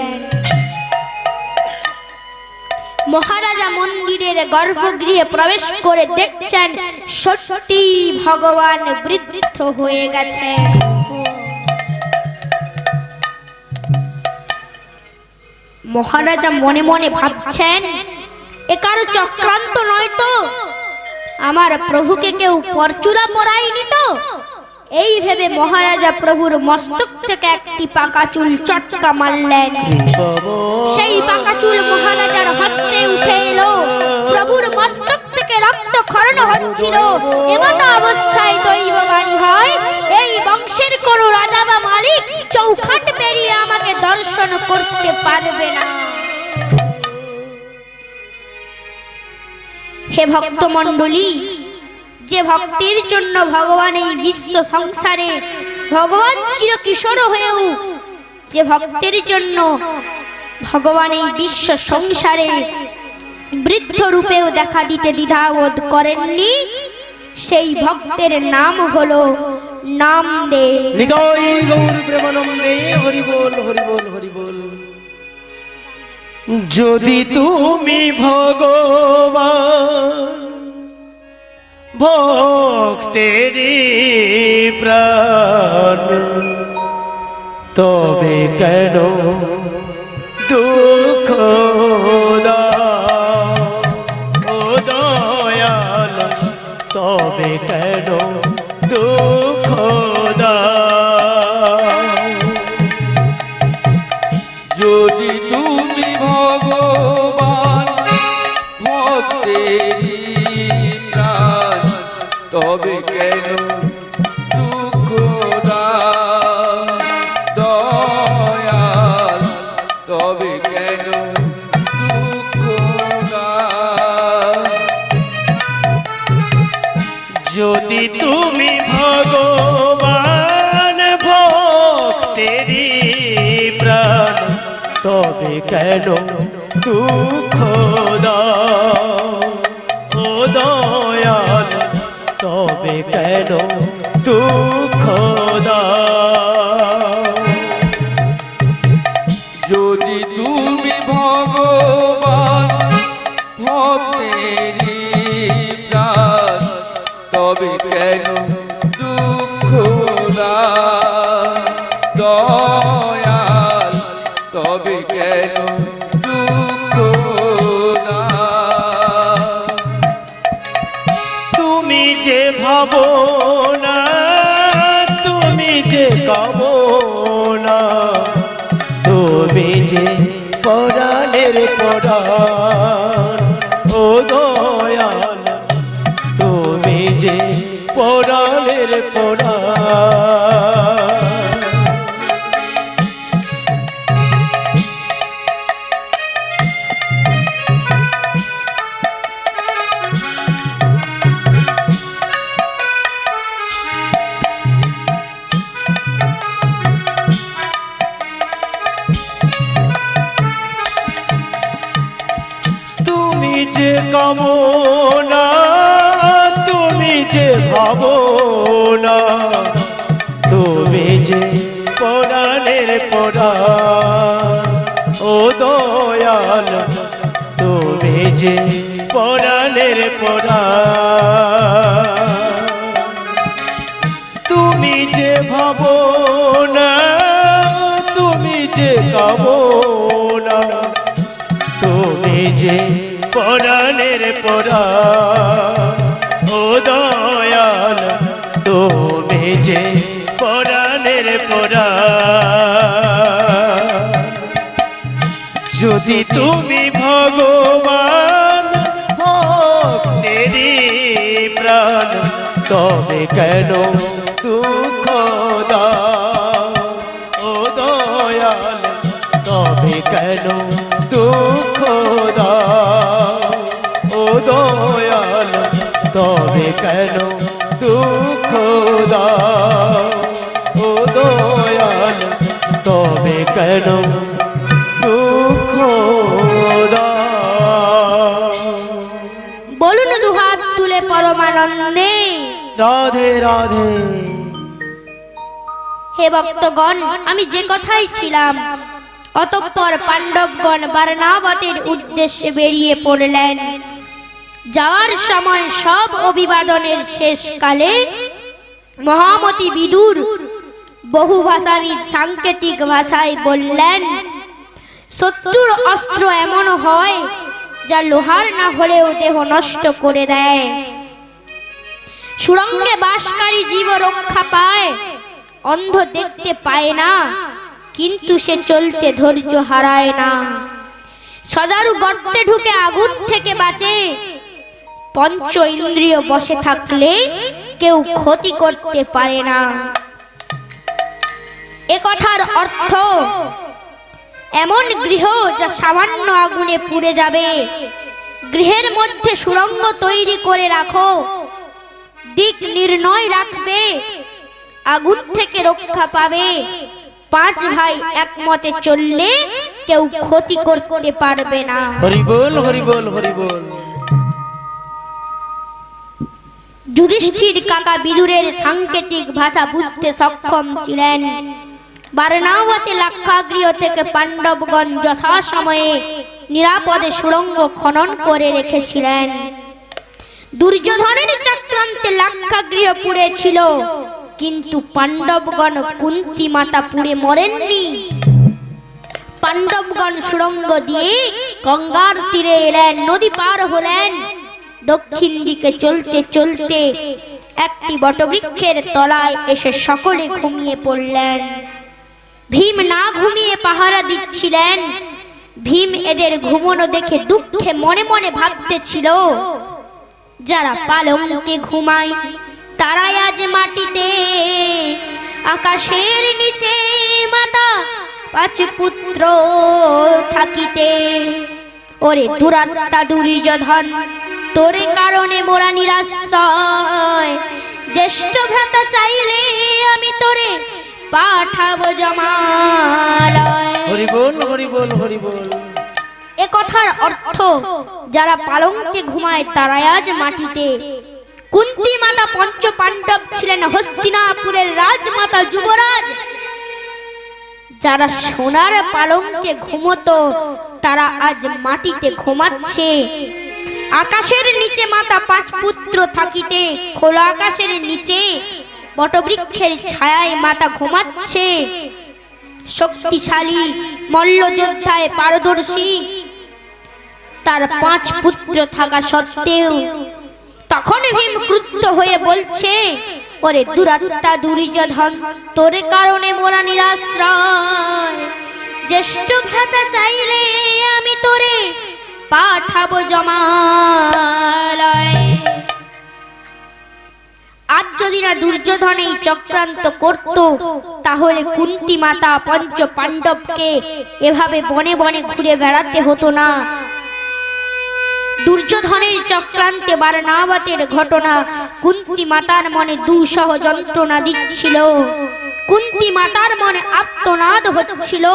মহারাজা মন্দিরের গর্ভগৃহে প্রবেশ করে দেখছেন সত্যি ভগবান বৃদ্ধ হয়ে গেছে। মহারাজা মনে মনে ভাবছেন, এ কারো চক্রান্ত নয় তো? আমার প্রভুকে কেউ পরচুলা পরায়নি তো? এই ভেবে মহারাজা প্রভুর মস্তক থেকে একটি পাকা চুল চটকা মারলেন। সেই পাকা চুল মহারাজার হস্তে উঠে এলো। প্রভুর মস্তক থেকে রক্ত খরণ হচ্ছিল। এমন অবস্থায় দৈববাণী হয়, এই বংশের কোনো রাজা বা মালিক চৌখাট পেরিয়ে আমাকে দর্শন করতে পারবে না। হে ভক্ত মণ্ডলী, যে ভক্তের জন্য ভগবান এই বিশ্ব সংসারে ভগবান চিরকিশোর হয়েও, যে ভক্তের জন্য ভগবান এই বিশ্ব সংসারে বৃদ্ধ রূপেও দেখা দিতে দ্বিধাবোধ করেননি, সেই ভক্তের নাম হলো নামদেব। হৃদয় গৌর প্রেমানন্দে হরি বল হরি বল হরি বল। যদি তুমি ভগবান ভক্তেরি প্রাণ, তবে কেন দুঃখ দাও ও দয়াল, তবে কেন দুঃখ দাও? যদি তুমি ভগবান ভক্তেরি প্রাণ, তবে কেন দুঃখ দাও? দয়াল, তবে কেন দুঃখ দাও? যদি তুমি ভগবান ভক্তেরি প্রাণ, তবে কেন দুঃখ দাও ও দয়াল, তবে কেন দুঃখ দাও? যদি তুমি ভগবান ভক্তেরি প্রাণ, তবে কেন দুঃখ দাও? দয়াল, তবে কেন দুঃখ দাও? তুমি যে ভাবনা, তুমি যে কামনা, তুমি যে পরাণের পরাণ ও দয়াল, তুমি যে পরাণের পরাণ। তুমি যে কামনা, তুমি যে ভাবনা, তুমি যে পরাণের পরাণ ও দয়াল, তুমি যে পরাণের পরাণ। তুমি যে ভাবনা, তুমি যে কামনা, তুমি যে পরাণের পরাণ ও দয়াল, তুমি যে পরাণের পরাণ। যদি তুমি ভগবান ভক্তেরি প্রাণ, তবে কেন দুঃখ দাও ও দয়াল তবে কেন দুঃখ দাও ও দয়াল তবে কেন দুঃখ দাও ও দয়াল তবে কেন দুঃখ দাও বলুন দুহাত তুলে পরমানন্দে রাধে রাধে। হে ভক্তগণ, আমি যে কথাই ছিলাম। অতঃপর পাণ্ডবগণ বারনাবতের উদ্দেশ্যে বেরিয়ে পড়লেন। যাওয়ার সময় সব অভিবাদনের শেষকালে মহামতি বিদুর বহু ভাষাবিদ সাংকেতিক ভাষায় বললেন, শত্রুর অস্ত্র এমন হয় যা লোহার না হলেও দেহ নষ্ট করে দেয়। সুরঙ্গে বাসকারী জীব রক্ষা পায়, অন্ধ দেখতে পায় না, কিন্তু সে চলতে ধৈর্য হারায় না। সজারু গর্তে ঢুকে আগুন থেকে বাঁচে, পঞ্চ ইন্দ্রিয় বসে থাকলে কেউ ক্ষতি করতে পারে না। এ কথার অর্থ, এমন গৃহ যা সামান্য আগুনে পুড়ে যাবে, গৃহের মধ্যে সুড়ঙ্গ তৈরি করে রাখো, দিক নির্ণয় রাখবে, আগুন থেকে রক্ষা পাবে। পাঁচ ভাই একমতে চললে কেউ ক্ষতি করতে পারবে না। হরি বল হরি বল হরি বল। যুধিষ্ঠির কাকা বিদুরের সাংকেতিক ভাষা বুঝতে সক্ষম ছিলেন। বারনাবতে লাক্ষাগৃহ থেকে পাণ্ডবগণ যথাসময়ে নিরাপদে সুড়ঙ্গ খনন করে রেখেছিলেন। দুর্যোধনের চক্রান্তে লাক্ষাগৃহ পুড়েছিল, কিন্তু পাণ্ডবগণ কুন্তী মাতা পুড়ে মরেননি। পাণ্ডবগণ সুড়ঙ্গ দিয়ে গঙ্গার তীরে এলেন, নদী পার হলেন। দক্ষিণ দিকে চলতে চলতে একটি বটবৃক্ষের তলায় এসে সকলে ঘুমিয়ে পড়লেন। ভীম না ঘুমিয়ে পাহারা দিচ্ছিলেন। ভীম এদের ঘুমোনো দেখে দুঃখে মনে মনে ভাবতেছিল, যারা পালঙ্কে ঘুমায় তারাই আজ মাটিতে, আকাশের নিচে মাতা পাঁচ পুত্র থাকিতে। ওরে দুরাত্মা দুর্যোধন, তোরে কারণে মোরা নিরাশ্রয়, জ্যেষ্ঠ ভ্রাতা চাইলে আমি তোরে পাঠাবো জমালয়। হরি বল হরি বল হরি বল। এ কথার অর্থ, যারা পালঙ্কে ঘুমায় তারাই আজ মাটিতে। কুন্তী মাতা পঞ্চ পাণ্ডব ছিলেন হস্তিনাপুরের রাজমাতা যুবরাজ। যারা সোনার পালঙ্কে ঘুমতো তারা আজ মাটিতে ঘুমাচ্ছে। আকাশের নিচে মাতা পাঁচ পুত্র থাকিতে, খোলা আকাশের নিচে বটবৃক্ষের ছায়ায় মাতা ঘুমাচ্ছে। শক্তিশালী মল্লযোদ্ধায় পারদর্শী তার পাঁচ পুত্র থাকা সত্ত্বেও তখন ভীম ক্রুদ্ধ হয়ে বলছে, ওরে দুরাত্মা দুর্যোধন, তোরে কারণে মোরা নিরাশ্রয়, জ্যেষ্ঠ ভ্রাতা চাইলে আমি তোরে পাঠাবো জমালয়। আজ যদি না দুর্যোধন এই চক্রান্ত করত, তাহলে কুন্তী মাতা পঞ্চ পাণ্ডবকে এভাবে বনে বনে ঘুরে বেড়াতে হতো না। দুর্যোধনের চক্রান্তে বারনাবতের ঘটনা কুন্তী মাতার মনে দুঃসহ যন্ত্রণা দিচ্ছিল। কুন্তী মাতার মনে আর্তনাদ হচ্ছিল,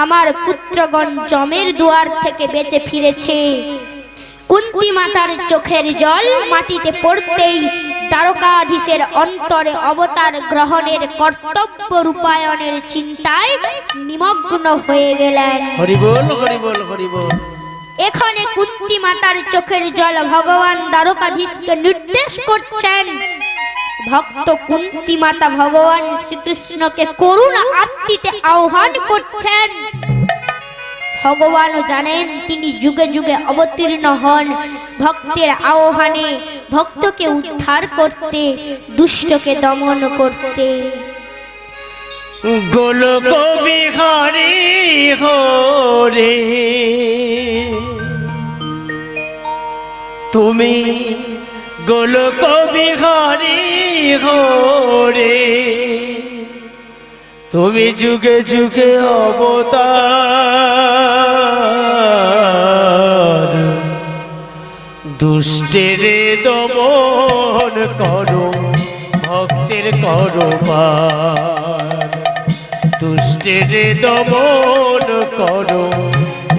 আমার পুত্রগণ যমের দুয়ার থেকে বেঁচে ফিরেছে। কুন্তী মাতার চোখের জল মাটিতে পড়তেই দ্বারকাধীশের অন্তরে অবতার গ্রহণের কর্তব্য রূপায়ণের চিন্তায় নিমগ্ন হয়ে গেলেন। হরি বল হরি বল হরি বল। এখানে কুন্তী মাতার চোখের জল ভগবান দ্বারকাধীশকে নির্দেশ করছেন। ভক্ত কুন্তী মাতা ভগবান শ্রীকৃষ্ণকে করুণা আত্মিতে আহ্বান করছেন। ভগবানও জানেন তিনি যুগে যুগে অবতীর্ণ হন ভক্তের আহ্বানে, ভক্তকে উদ্ধার করতে, দুষ্টকে দমন করতে। গোলক বিহারী হরে তুমি গোলক বিহারি হরে তুমি যুগে যুগে অবতার দুষ্টের দমন করো ভক্তের করো পার দুষ্টের দমন করো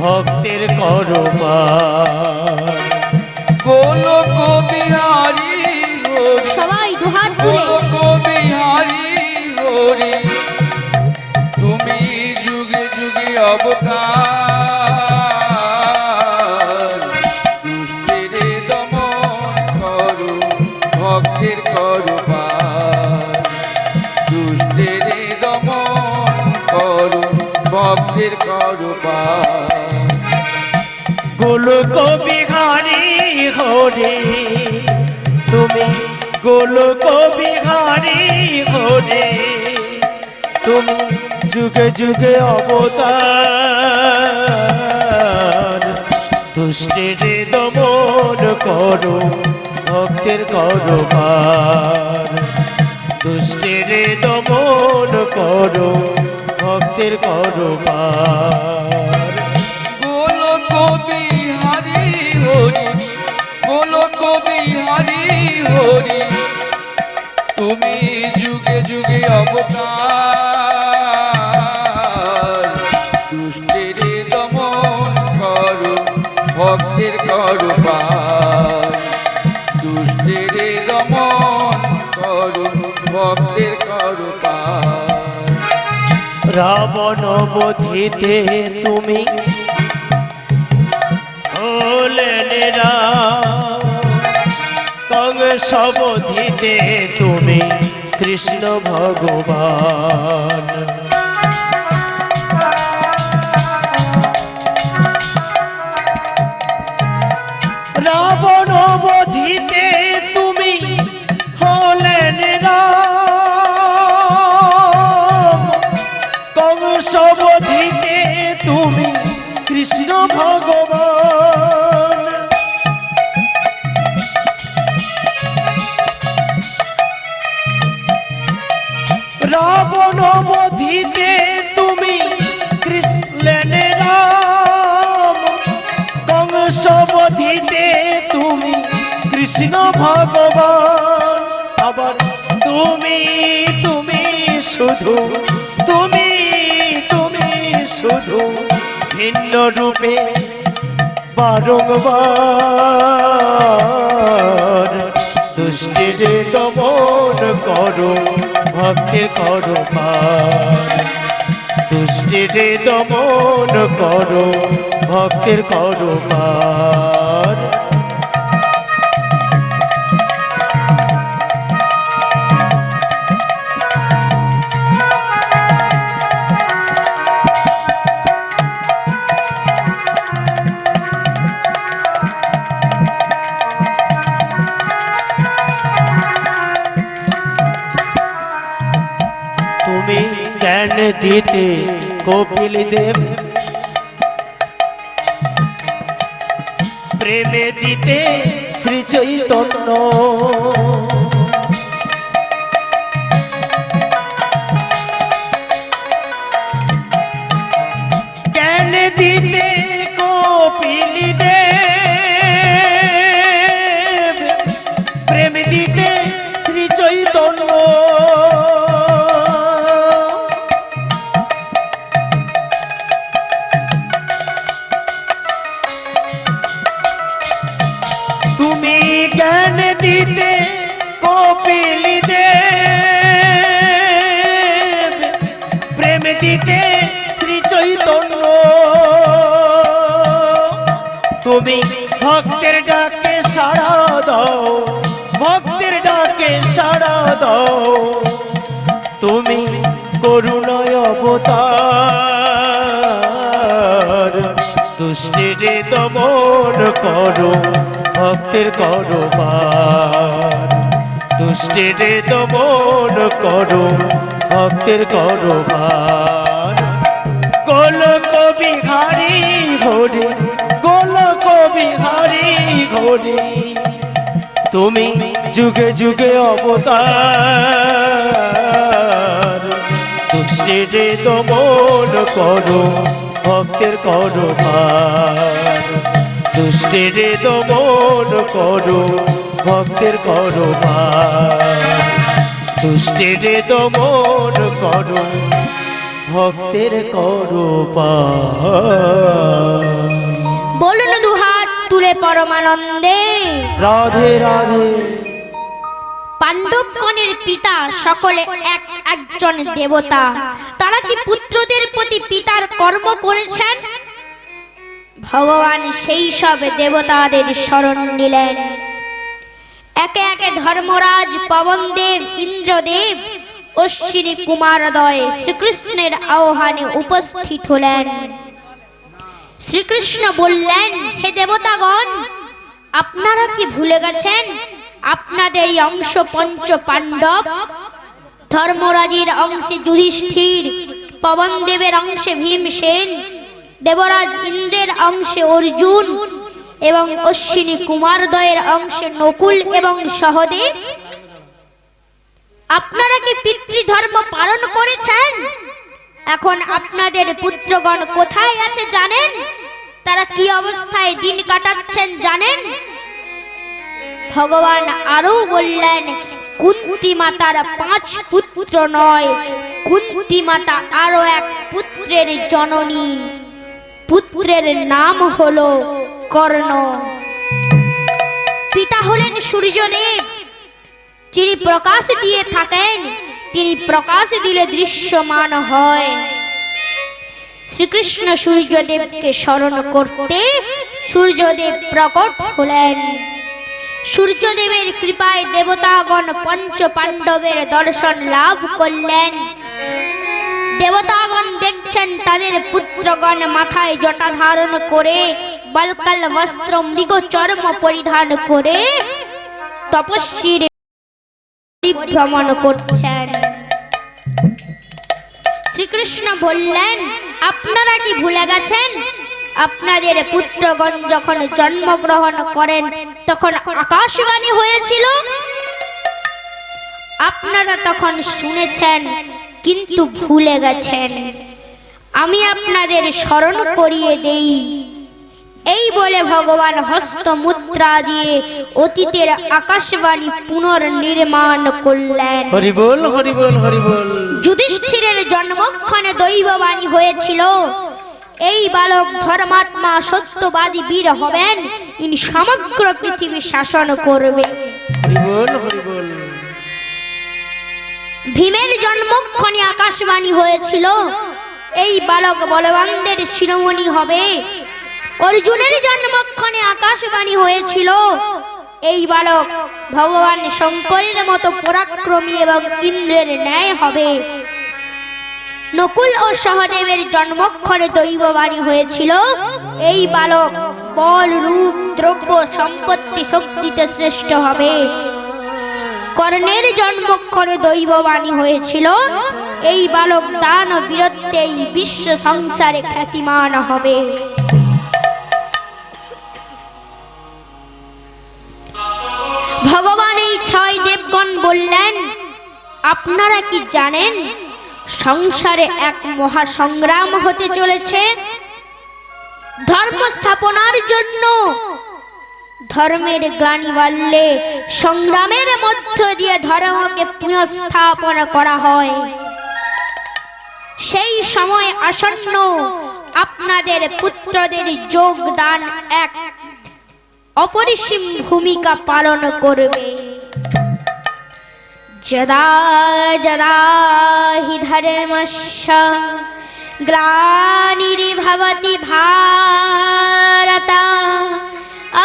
ভক্তের করো পার গোলক বিহারি হরি সবাই দুহাত তুলে গোলক বিহারি হরি তুমি যুগে যুগে অবতার দুষ্টের দমন করো ভক্তের করো পার দুষ্টের দমন করো ভক্তের করো পার গোলক বিহারি হরে তুমি গোলক বিহারি হরে তুমি যুগে যুগে অবতার দুষ্টের দমন করো ভক্তের করো পার দুষ্টের দমন করো ভক্তের করো পার গোলক বিহারি হরি গোলক বিহারি হরি তুমি যুগে যুগে অবতার দুষ্টের দমন করো ভক্তের করো পার দুষ্টের দমন করো ভক্তের করো পার রাবণ বধিতে তুমি হলেন কংস বধিতে তুমি কৃষ্ণ ভগবান রাবণ বধিতে তুমি হলেন রাম কংস বধিতে তুমি কৃষ্ণ ভগবান রাবণ বধিতে তুমি কৃষ্ণ রাম কংস বধিতে তুমি কৃষ্ণ ভগবান আবার তুমি তুমি শুধু তুমি তুমি শুধু ভিন্ন রূপে বারংবার দুষ্টের দমন করো ভক্তের করো পার দুষ্টের দমন করো ভক্তের করো পার তুমি জ্ঞান দিতে কপিল দেব প্রেমে দিতে শ্রী চৈতন্য জ্ঞান দিতে কপিল দেব প্রেম দিতে শ্রী চৈতন্য তুমি জ্ঞান দিতে কপিল দেব প্রেম দিতে শ্রী চৈতন্য তুমি ভক্তের ডাকে সাড়া দাও ভক্তের ডাকে সাড়া দাও তুমি করুণায় অবতার দুষ্টের দমন করো ভক্তের করো পার দুষ্টের দমন করো ভক্তের করো পার গোলক বিহারি হরে গোলক বিহারি হরে তুমি যুগে যুগে অবতার, দুষ্টের দমন করো, ভক্তের করো ভার। দুষ্টের দমন করো, ভক্তের করো ভার। দুষ্টের দমন করো, ভক্তের করো ভার। বলুন দুহাত তুলে পরমানন্দে। রাধে রাধে। পাণ্ডবগণের পিতা সকলে একজন দেবতা। তারা কি পুত্রদের প্রতি পিতার কর্ম করেছেন? ভগবান সেই সব দেবতাদের শরণ নিলেন। একে একে ধর্মরাজ, পবনদেব, ইন্দ্রদেব, অশ্বিনী কুমারদ্বয় শ্রীকৃষ্ণের আহ্বানে উপস্থিত হলেন। শ্রীকৃষ্ণ বললেন, হে দেবতাগণ, আপনারা কি ভুলে গেছেন আপনাদের এই অংশ পঞ্চ পাণ্ডব? ধর্মরাজের অংশে যুধিষ্ঠির, পবনদেবের অংশে ভীমসেন, দেবরাজ ইন্দ্রের অংশে অর্জুন এবং অশ্বিনী কুমারদ্বয়ের অংশে নকুল এবং সহদেব। আপনারা কি পিতৃধর্ম পালন করেছেন? এখন আপনাদের পুত্রগণ কোথায় আছে জানেন? তারা কি অবস্থায় দিন কাটাচ্ছেন জানেন? ভগবান আরো বললেন, কুন্তী মাতার 5 পুত্র নয়, কুন্তী মাতা আরো এক পুত্রের জননী। পুত্রের নাম হলো কর্ণ। পিতা হলেন সূর্যদেব, যিনি প্রকাশ দিয়ে থাকেন, তিনি প্রকাশ দিলে দৃশ্যমান হয়। শ্রীকৃষ্ণ সূর্যদেবকে স্মরণ করতে সূর্যদেব প্রকট হলেন। সূর্যদেবের কৃপায় দেবতাগণ পঞ্চ পাণ্ডবের দর্শন লাভ করলেন। দেবতাগণ দেখছেন তাদের পুত্রগণ মাথায় জটা ধারণ করে, বালকাল বস্ত্র, মৃগ চর্ম পরিধান করে তপস্বীর ভ্রমণ করছেন। শ্রীকৃষ্ণ বললেন, আপনারা কি ভুলে গেছেন আপনাদের পুত্রগণ যখন জন্মগ্রহণ করেন তখন আকাশবাণী হয়েছিল? আপনারা তখন শুনেছেন, কিন্তু ভুলে গেছেন। আমি আপনাদের স্মরণ করিয়ে দেই। এই বলে ভগবান হস্ত মুদ্রা দিয়ে অতীতের আকাশবাণী পুনর্নির্মাণ করলেন। হরি বল, হরি বল, হরি বল। যুধিষ্ঠিরের জন্মক্ষণে দৈববাণী হয়েছিল, এই বালক ধর্মাত্মা, সত্যবাদী বীর হবেন, ইনি সমগ্র পৃথিবী শাসন করবে। হরি বল, হরি বল। ভীমের জন্মক্ষণে আকাশবাণী হয়েছিল, এই বালক বলবানদের শিরোমণি হবে। অর্জুনের জন্মক্ষণে আকাশবাণী হয়েছিল, এই বালক ভগবান শঙ্করের মতো পরাক্রমী এবং ইন্দ্রের ন্যায় হবে। নকুল ও সহদেবের জন্মক্ষণে দৈববাণী হয়েছিল, এই বালক বল, রূপ, দ্রব্য, সম্পত্তি, শক্তিতে শ্রেষ্ঠ হবে। কর্ণের জন্মক্ষণে দৈববাণী হয়েছিল, এই বালক দান ও বীরত্বে এই বিশ্ব সংসারে খ্যাতিমান হবে। ভগবান এই 6 দেবগণ বললেন, আপনারা কি জানেন সংসারে এক মহা সংগ্রাম হতে চলেছে? ধর্ম স্থাপনার জন্য ধর্মের গ্লানি বাড়লে সংগ্রামের মধ্য দিয়ে ধর্মকে পুনঃস্থাপন করা হয়। সেই সময় আসন্ন, আপনাদের পুত্রদের যোগদান এক অপরিসীম ভূমিকা পালন করবে। যদা যদা হি ধর্মস্য গ্লানির্ভবতি ভারত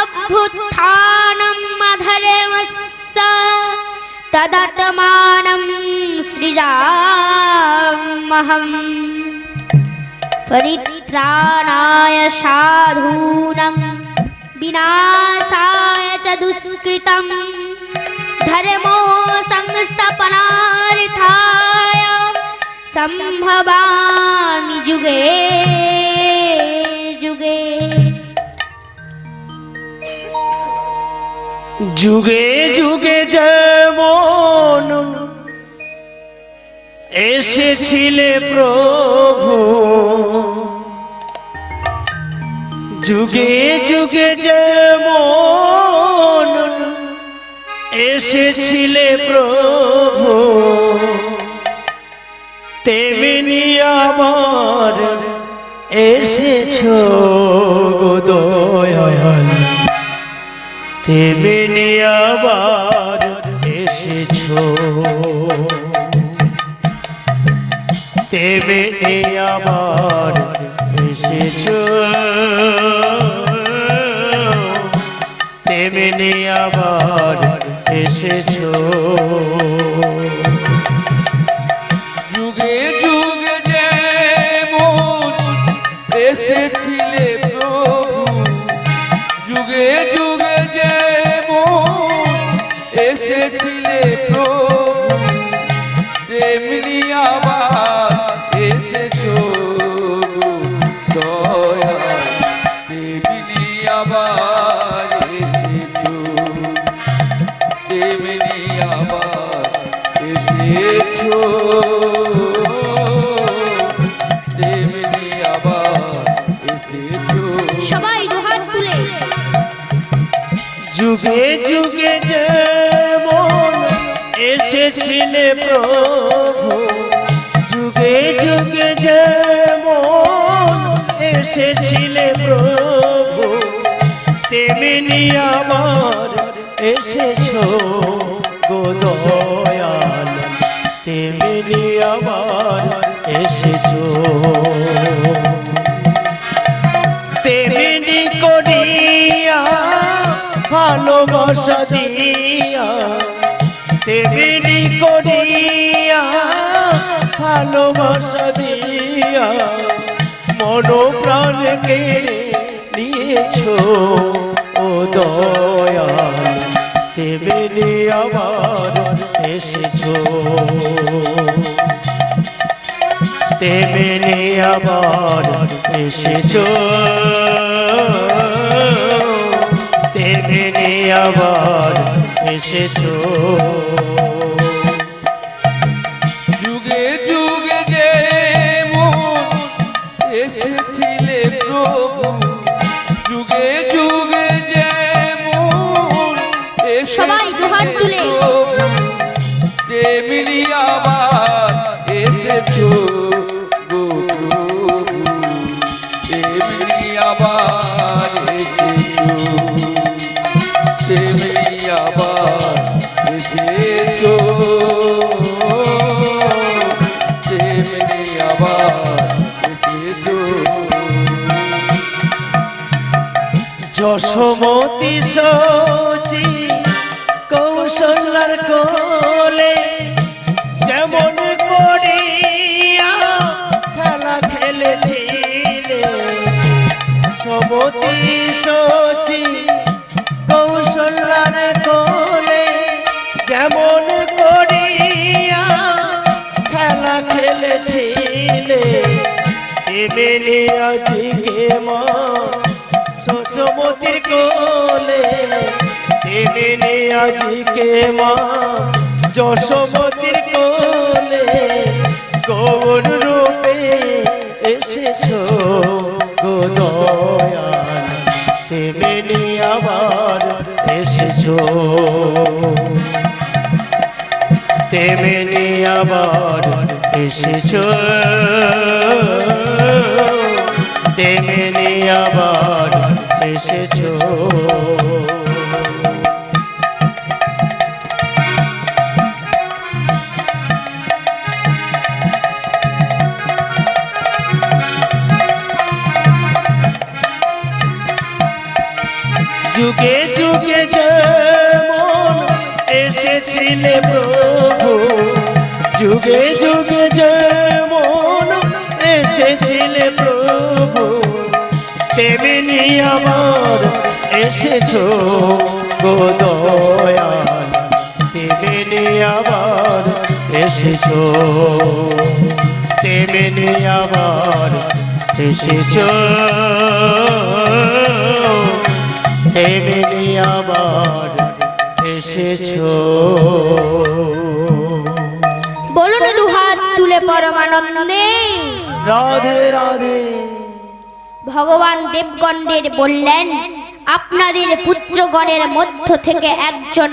অভ্যুত্থানম অধর্মস্য তদাত্মাनं সৃজাম্যহম পরিত্রাণায় সাধূনাং विनाशाय च दुष्कृतं धर्मो संस्थापनार्थाय संभवामि जुगे जुगे। যুগে যুগে যেমন এসেছিলে প্রভু, যুগে যুগে যেমন এসেছিলে প্রভু, তেমনি আবার এসেছো গো দয়াল, তেমনি আবার এসেছো, তেমনি আবার এসেছো, তেমনি আবার এসেছো। যুগে যুগে যেমন এসেছিলে প্রভু, যুগে যুগে যেমন এসেছিলে প্রভু, তেমনি আবার এসেছো দয়াল, তেমনি আবার এসেছো, তেমনি আবার এসেছো, তেমনি আবার এসেছো। সবাই দুহাত তুলে যুগে যুগে যেমন এসেছিলে প্রভু, যুগে যুগে যেমন এসেছিলে প্রভু, তেমনি আবার এসেছো গো দয়াল, তেমনি আবার এসেছো, তেমনি করিয়া ভালোবাসা দিয়া, তেমনি করিয়া ভালোবাসা দিয়া, মন প্রাণ কেড়ে নিয়েছো ও দয়াল, তেমনি আবার এসেছো, তেমনি আবার এসেছো, তেমনি আবার এসেছো। যুগে যুগে যেমন এসেছিলে প্রভু, যুগে যুগে যেমন সবাই দুহাত তুলে। এসেছিলে প্রভু, তেমনি আবার এসেছো গো প্রভু, তেমনি আবার এসেছো, তেমনি আবার এসেছো, তেমনি আবার এসেছো। যশোমতি সচি কৌশলার কোলে, যেমন করিয়া খেলা খেলেছিলে, যশোমতি সচি কৌশলার কোলে, যেমন করিয়া খেলা খেলেছিলে, তেমনি আজকে মা যশোমতির কোলে, তেমনি আজকে মা যশোমতির কোলে, গৌর রূপে এসেছো গো দয়াল, তেমনি আবার এসেছো, তেমনি আবার এসেছো, তেমনি আবার এসেছো। যুগে যুগে যেমন এসেছিলে প্রভু, যুগে যুগে যেমন এসেছিলে প্রভু, তেমনি আবার এসেছো গো দয়াল, তেমনি আবার এসেছো, তেমনি আবার এসেছো, তেমনি আবার এসেছো। বলুন দুহাত তুলে পরমানন্দে রাধে রাধে। ভগবান দেবগণদের বললেন, আপনাদের পুত্রগণের মধ্য থেকে একজন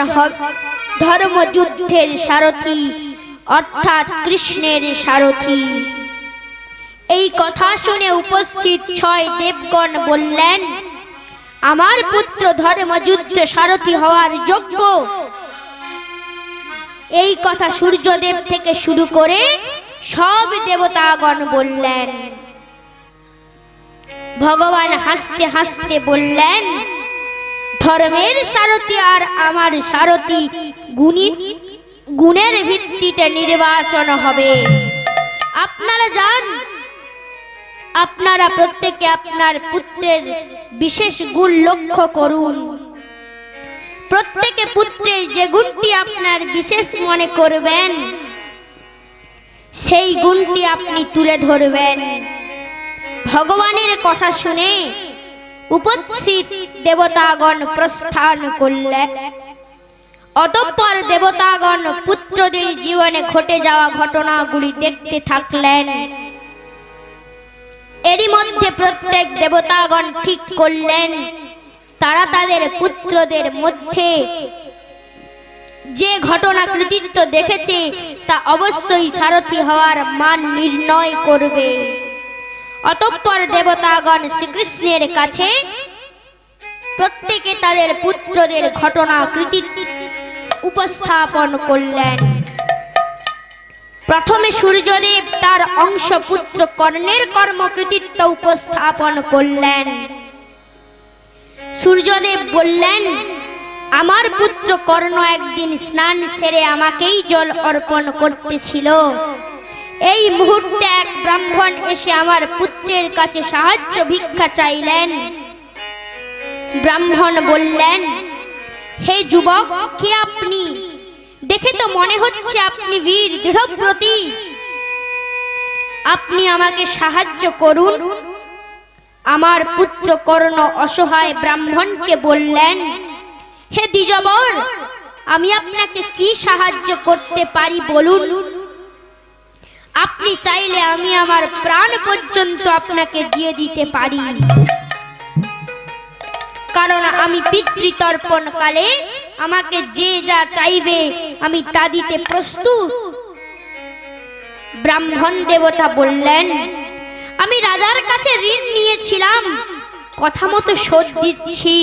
ধর্মযুদ্ধের সারথি, অর্থাৎ কৃষ্ণের সারথি। এই কথা শুনে উপস্থিত 6 দেবগণ বললেন, আমার পুত্র ধর্মযুদ্ধে সারথি হওয়ার যোগ্য। এই কথা সূর্যদেব থেকে শুরু করে সব দেবতাগণ বললেন। ভগবান হাসতে হাসতে বললেন, ধর্মের সারথি আর আমার সারথি গুণের ভিত্তিতে নির্বাচন হবে। আপনারা যান, আপনারা প্রত্যেকে আপনার পুত্রের বিশেষ গুণ লক্ষ্য করুন। প্রত্যেকে পুত্রের যে গুণটি আপনার বিশেষ মনে করবেন, সেই গুণটি আপনি তুলে ধরবেন। ভগবানের কথা শুনে উপস্থিত দেবতাগণ প্রস্থান করলেন। অতঃপর দেবতাগণ পুত্রদের জীবনে ঘটে যাওয়া ঘটনাগুলি দেখতে থাকলেন। এরই মধ্যে প্রত্যেক দেবতাগণ ঠিক করলেন, তারা তাদের পুত্রদের মধ্যে যে ঘটনা কৃতিত্ব দেখেছে তা অবশ্যই সারথি হওয়ার মান নির্ণয় করবে। অতঃপর দেবতাগণ শ্রীকৃষ্ণের কাছে প্রত্যেকে তাদের পুত্রদের ঘটনা কৃতিত্ব উপস্থাপন করলেন। প্রথমে সূর্যদেব তার অংশ পুত্র কর্ণের কর্মকৃতিত্ব উপস্থাপন করলেন। সূর্যদেব বললেন, আমার পুত্র কর্ণ একদিন স্নান সেরে আমাকেই জল অর্পণ করতেছিল। এই মুহূর্তে এক ব্রাহ্মণ এসে আমার পুত্রের কাছে সাহায্য ভিক্ষা চাইলেন। ব্রাহ্মণ বললেন, হে যুবক, কে আপনি? দেখে তো মনে হচ্ছে আপনি বীর দৃঢ়ব্রতী। আপনি আমাকে সাহায্য করুন। আমার পুত্র কর্ণ অসহায় ব্রাহ্মণকে বললেন, হে দ্বিজবর, আমি আপনাকে কি সাহায্য করতে পারি বলুন। আপনি চাইলে আমি আমার প্রাণ পর্যন্ত আপনাকে দিয়ে দিতে পারি, কারণ আমি পিতৃতর্পণ কালে আমাকে যে যা চাইবে আমি তা দিতে প্রস্তুত। ব্রাহ্মণ দেবতা বললেন, আমি রাজার কাছে ঋণ নিয়েছিলাম, কথা মতো শোধ দিচ্ছি।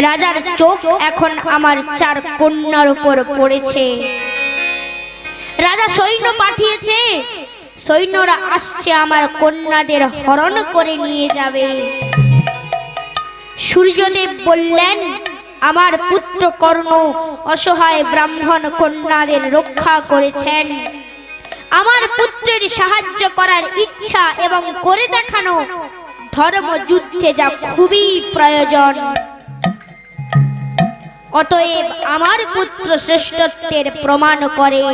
রাজার চোখ এখন আমার 4 কন্যার উপর পড়েছে। রাজা সৈন্য পাঠিয়েছে, সৈন্যরা আসছে আমার কন্যাদের হরণ করে নিয়ে যাবে। সূর্যদেব বললেন, আমার পুত্র কর্ণ অসহায় ব্রাহ্মণ কন্যাদের রক্ষা করেছেন। আমার পুত্রের সাহায্য করার ইচ্ছা এবং করে দেখানো ধর্মযুদ্ধে যা খুবই প্রয়োজন। অতএব আমার পুত্র শ্রেষ্ঠত্বের প্রমাণ করে।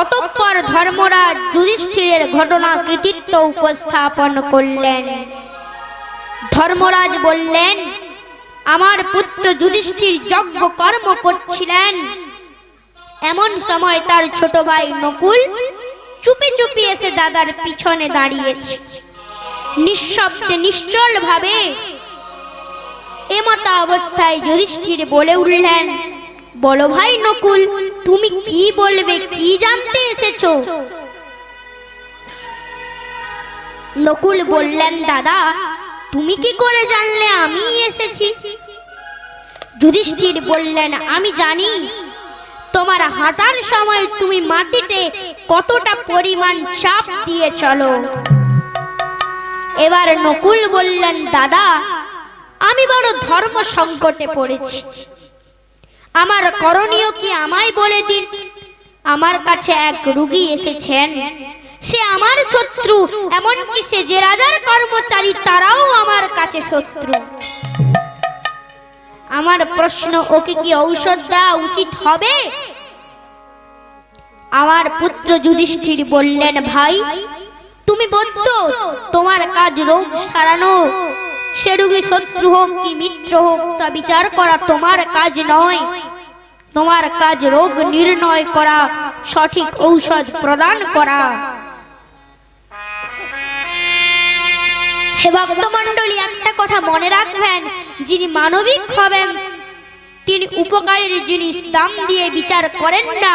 অতঃপর ধর্মরাজ যুধিষ্ঠিরের ঘটনা কৃতিত্ব উপস্থাপন করলেন। ধর্মরাজ বললেন, আমার পুত্র যুধিষ্ঠির যজ্ঞ কর্ম করছিলেন। এমন সময় তার ছোট ভাই নকুল চুপি চুপি এসে দাদার পিছনে দাঁড়িয়েছে। নিঃশব্দে নিশ্চল ভাবে এমতা অবস্থায় যুধিষ্ঠির বলে উঠলেন, বলো ভাই নকুল, তুমি কি বলবে, কি জানতে এসেছো? নকুল বললেন, দাদা, তুমি কি করে জানলে আমি এসেছি? যুধিষ্ঠির বললেন, আমি জানি তোমার হাঁটার সময় তুমি মাটিতে কতটা পরিমাণ চাপ দিয়ে চলো। এবার নকুল বললেন, দাদা, আমি বড় ধর্ম সংকটে পড়েছি, আমার করণীয় কি আমায় বলে দিন। আমার কাছে এক রোগী এসেছেন, সে আমার শত্রু, এমনকি সে যে রাজার কর্মচারী তারাও আমার কাছে শত্রু। আমার প্রশ্ন, ওকে কি ঔষধ দেওয়া উচিত হবে? আমার পুত্র যুধিষ্ঠির বললেন, ভাই, তুমি বৌদ্ধ, তোমার কাজ রোগ সারানো, সে রোগী শত্রু হোক কি মিত্র হোক তা বিচার করা তোমার কাজ নয়। তোমার কাজ রোগ নির্ণয় করা, সঠিক ঔষধ প্রদান করা। হে ভক্তমণ্ডলী, একটা কথা মনে রাখবেন, যিনি মানবিক হবেন তিনি উপকারের জিনিস দাম দিয়ে বিচার করেন না।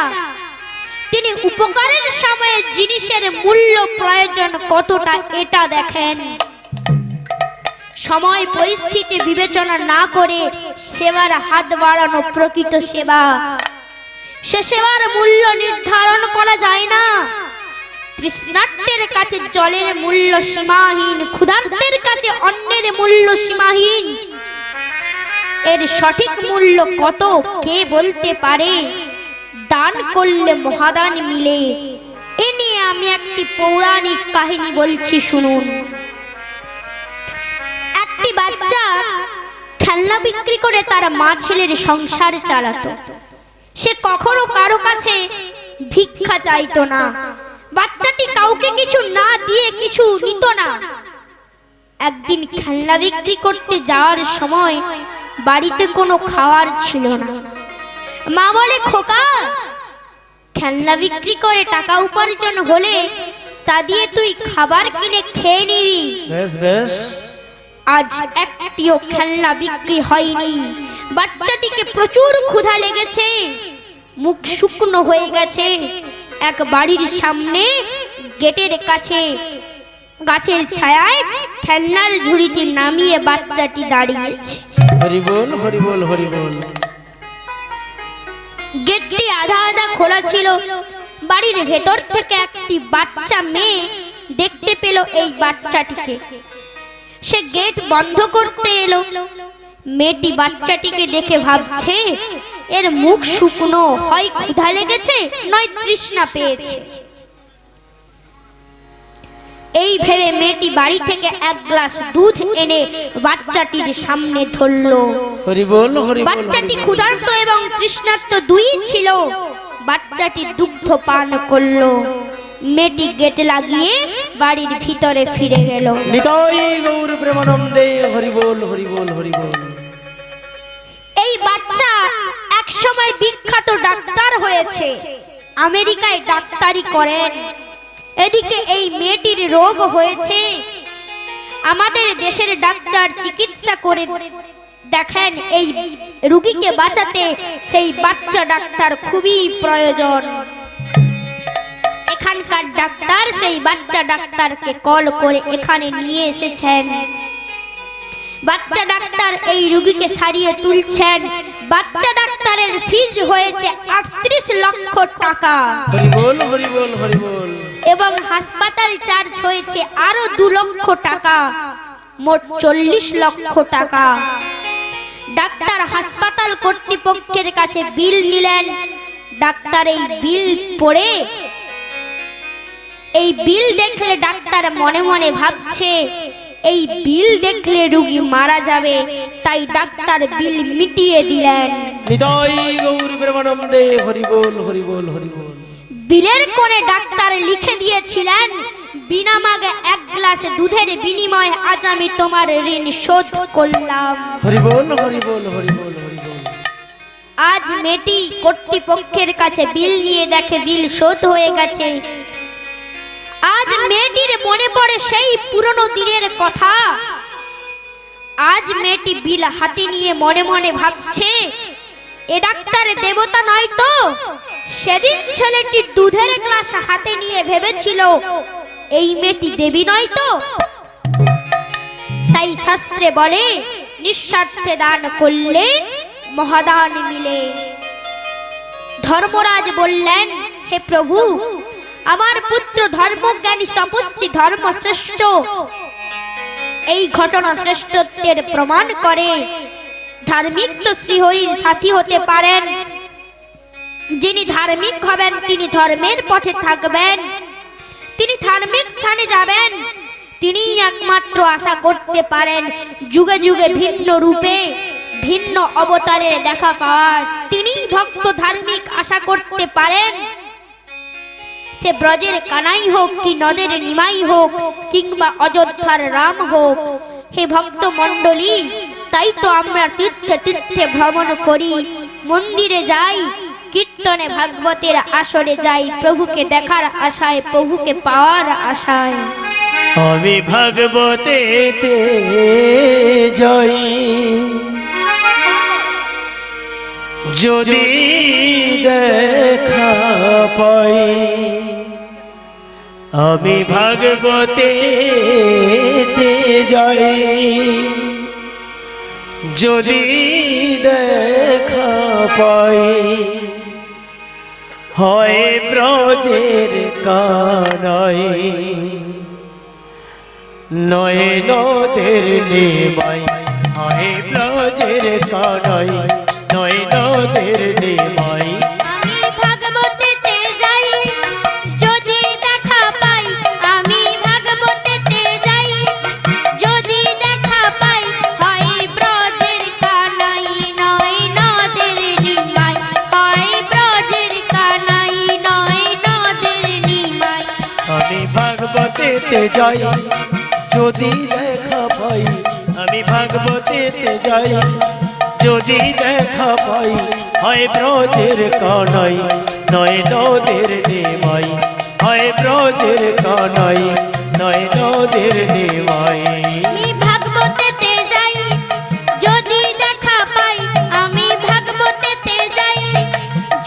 তিনি উপকারের সময়ে জিনিসের মূল্য প্রয়োজন কতটা এটা দেখেন। সময় পরিস্থিতি বিবেচনা না করে সেবার হাত বাড়ানো প্রকৃত সেবা। সে সেবার মূল্য নির্ধারণ করা যায় না। তৃষ্ণার্তের কাছে জলের মূল্য সীমাহীন, ক্ষুধার্তের কাছে অন্নের মূল্য সীমাহীন। এর সঠিক মূল্য কত কে বলতে পারে? দান করলে মহাদান মিলে। এ নিয়ে আমি একটি পৌরাণিক কাহিনী বলছি, শুনুন। একটি বাচ্চা খেলনা বিক্রি করে তার মা ছেলের সংসার চালাতো। সে কখনো কারো কাছে ভিক্ষা চাইতো না। বাচ্চাটি কাউকে কিছু না দিয়ে কিছু নিত না। একদিন খেলনা বিক্রি করতে যাওয়ার সময় বাড়িতে কোনো খাবার ছিল না। মা বলে, খোকা, খেলনা বিক্রি করে টাকা উপার্জন হলে তা দিয়ে তুই খাবার কিনে খেয়ে নিবি। বেশ বেশ। আজ একটিও খেলনা বিক্রি হয়নি। বাচ্চাটিকে প্রচুর ক্ষুধা লেগেছে, মুখ শুকনো হয়ে গেছে। এক বাড়ির সামনে গেটের কাছে গাছের ছায়ায় খেলনার ঝুড়িটি নামিয়ে বাচ্চাটি দাঁড়িয়েছে। হরি বল, হরি বল, হরি বল। গেটটি আধা আধা খোলা ছিল। বাড়ির ভেতর থেকে একটি বাচ্চা মেয়ে দেখতে পেল এই বাচ্চাটিকে। সে গেট বন্ধ করতে এলো। মেয়েটি বাচ্চাটিকে দেখে ভাবছে, এর মুখ শুকনো, হয় ক্ষুধা লেগেছে নয় তৃষ্ণা পেয়েছে। এই ভেবে মেয়েটি বাড়ি থেকে এক গ্লাস দুধ এনে বাচ্চাটির সামনে ধরলো। হরি বল, হরি বল। বাচ্চাটি ক্ষুধার্ত এবং তৃষ্ণার্ত দুই ছিল। বাচ্চাটি দুগ্ধ পান করলো। মেয়েটি গেট লাগিয়ে বাড়ির ভিতরে ফিরে গেল। নিতাই গৌর প্রেমানন্দে, হরি বল, হরি বল, হরি বল। এই বাচ্চা এক সময় বিখ্যাত ডাক্তার হয়েছে, আমেরিকায় ডাক্তারি করেন। এদিকে এই মেয়েটির রোগ হয়েছে। আমাদের দেশের ডাক্তার চিকিৎসা করে দেখেন এই রোগীকে বাঁচাতে সেই বাচ্চা ডাক্তার খুবই প্রয়োজন। এখানকার ডাক্তার সেই বাচ্চা ডাক্তারকে কল করে এখানে নিয়ে এসেছেন। বাচ্চা ডাক্তার এই রোগীকে সারিয়ে তুলছেন। বাচ্চা ডাক্তারের ফিজ হয়েছে 38 লক্ষ টাকা। হরি বল, হরি বল, হরি বল। এবং হাসপাতাল চার্জ হয়েছে আরো 2 লক্ষ টাকা, মোট 40 লক্ষ টাকা। ডাক্তার হাসপাতাল কর্তৃপক্ষের কাছে বিল নিলেন। ডাক্তার এই বিল পড়ে, এই বিল দেখলে ডাক্তার মনে মনে ভাবছে, এই বিল দেখলে রোগী মারা যাবে, তাই ডাক্তার বিল মিটিয়ে দিলেন। নিতাই গৌর প্রেমানন্দে, হরি বল, হরি বল, হরি বল। বিলের কোণে ডাক্তার লিখে দিয়েছিলেন, বিনামাগে 1 গ্লাস দুধের বিনিময়ে আজ আমি তোমার ঋণ শোধ করলাম। হরি বল, হরি বল, হরি বল, হরি বল। আজ মেয়েটি কর্তৃপক্ষের কাছে বিল নিয়ে দেখে বিল শোধ হয়ে গেছে। আজ মেয়েটির মনে পড়ে সেই পুরনো দিনের কথা। আজ মেয়েটি বিল হাতে নিয়ে মনে মনে ভাবছে, এ ডাক্তার দেবতা নয় তো? সেদিন ছেলেটি দুধের গ্লাস হাতে নিয়ে ভেবেছিল এই মেয়েটি দেবী নয় তো? তাই শাস্ত্রে বলে, নিঃস্বার্থে দান করলে মহাদান মিলে। ধর্মরাজ বললেন, হে প্রভু, আমার পুত্র ধর্মজ্ঞানী তপস্বী ধর্মশ্রেষ্ঠ। এই ঘটনা শ্রেষ্ঠত্বের প্রমাণ করে। ধার্মিক তো শ্রীহরির সাথী হতে পারেন। যিনি ধার্মিক হবেন তিনি ধর্মের পথে থাকবেন, তিনি ধার্মিক স্থানে যাবেন। তিনি একমাত্র আশা করতে পারেন যুগে যুগে ভিন্ন রূপে ভিন্ন অবতারের দেখা পাওয়ার। তিনি ভক্ত ধার্মিক আশা করতে পারেন। সে ব্রজের কানাই হোক কি নদের নিমাই হোক কিংবা অযোধ্যার রাম হোক, হে ভক্ত মণ্ডলী, তাই তো আমরা তীর্থে তীর্থে ভ্রমণ করি, মন্দিরে যাই, কীর্তনে ভাগবতের আসরে যাই, প্রভুকে দেখার আশায়, প্রভুকে পাওয়ার আশায়। আমি ভাগবতেতে জয়ী, যদি দেখা পাই। আমি ভাগবতেতে জয়ী, যদি দেখা পাই। হয় ব্রজের কানাই, নয় নদের নিমাই। হয় ব্রজের কানাই, নয় নদের নিমাই। আমি ভাগবতেতে যাই, যদি দেখা পাই। আমি ভাগবতেতে যাই, যদি দেখা পাই। হয় ব্রজের কানাই, নয় নদের নিমাই। হয় ব্রজের কানাই, নয় নদের নিমাই। আমি ভাগবতেতে যাই, যদি দেখা পাই। আমি ভাগবতেতে যাই, যদি দেখা পাই। হয় ব্রজের কানাই, নয় নদের নিমাই। হয় ব্রজের কানাই, নয় নদের নিমাই। আমি ভাগবতেতে যাই, যদি দেখা পাই। আমি ভাগবতেতে যাই,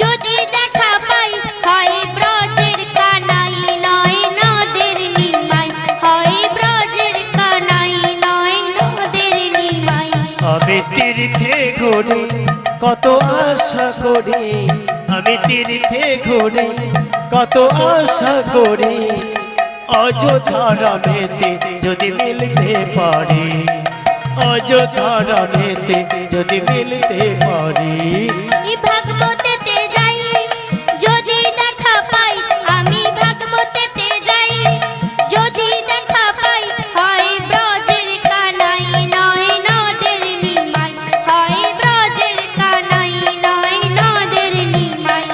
যদি দেখা পাই। হয় ব্রজের কানাই, নয় নদের নিমাই। হয় ব্রজের কানাই, নয় নদের নিমাই। আমি তীর্থে ঘুরি, কত আশা করি। আমি তীর্থে ঘুরি, কত আশা করি। অযোধ্যা রামেতে যদি মিলতে পারি। অযোধ্যা রামেতে যদি মিলতে পারি। আমি ভাগবতেতে যাই, যদি দেখা পাই। আমি ভাগবতেতে যাই, যদি দেখা পাই। হয় ব্রজের কানাই, নয় নদের নিমাই। হয় ব্রজের কানাই, নয় নদের নিমাই।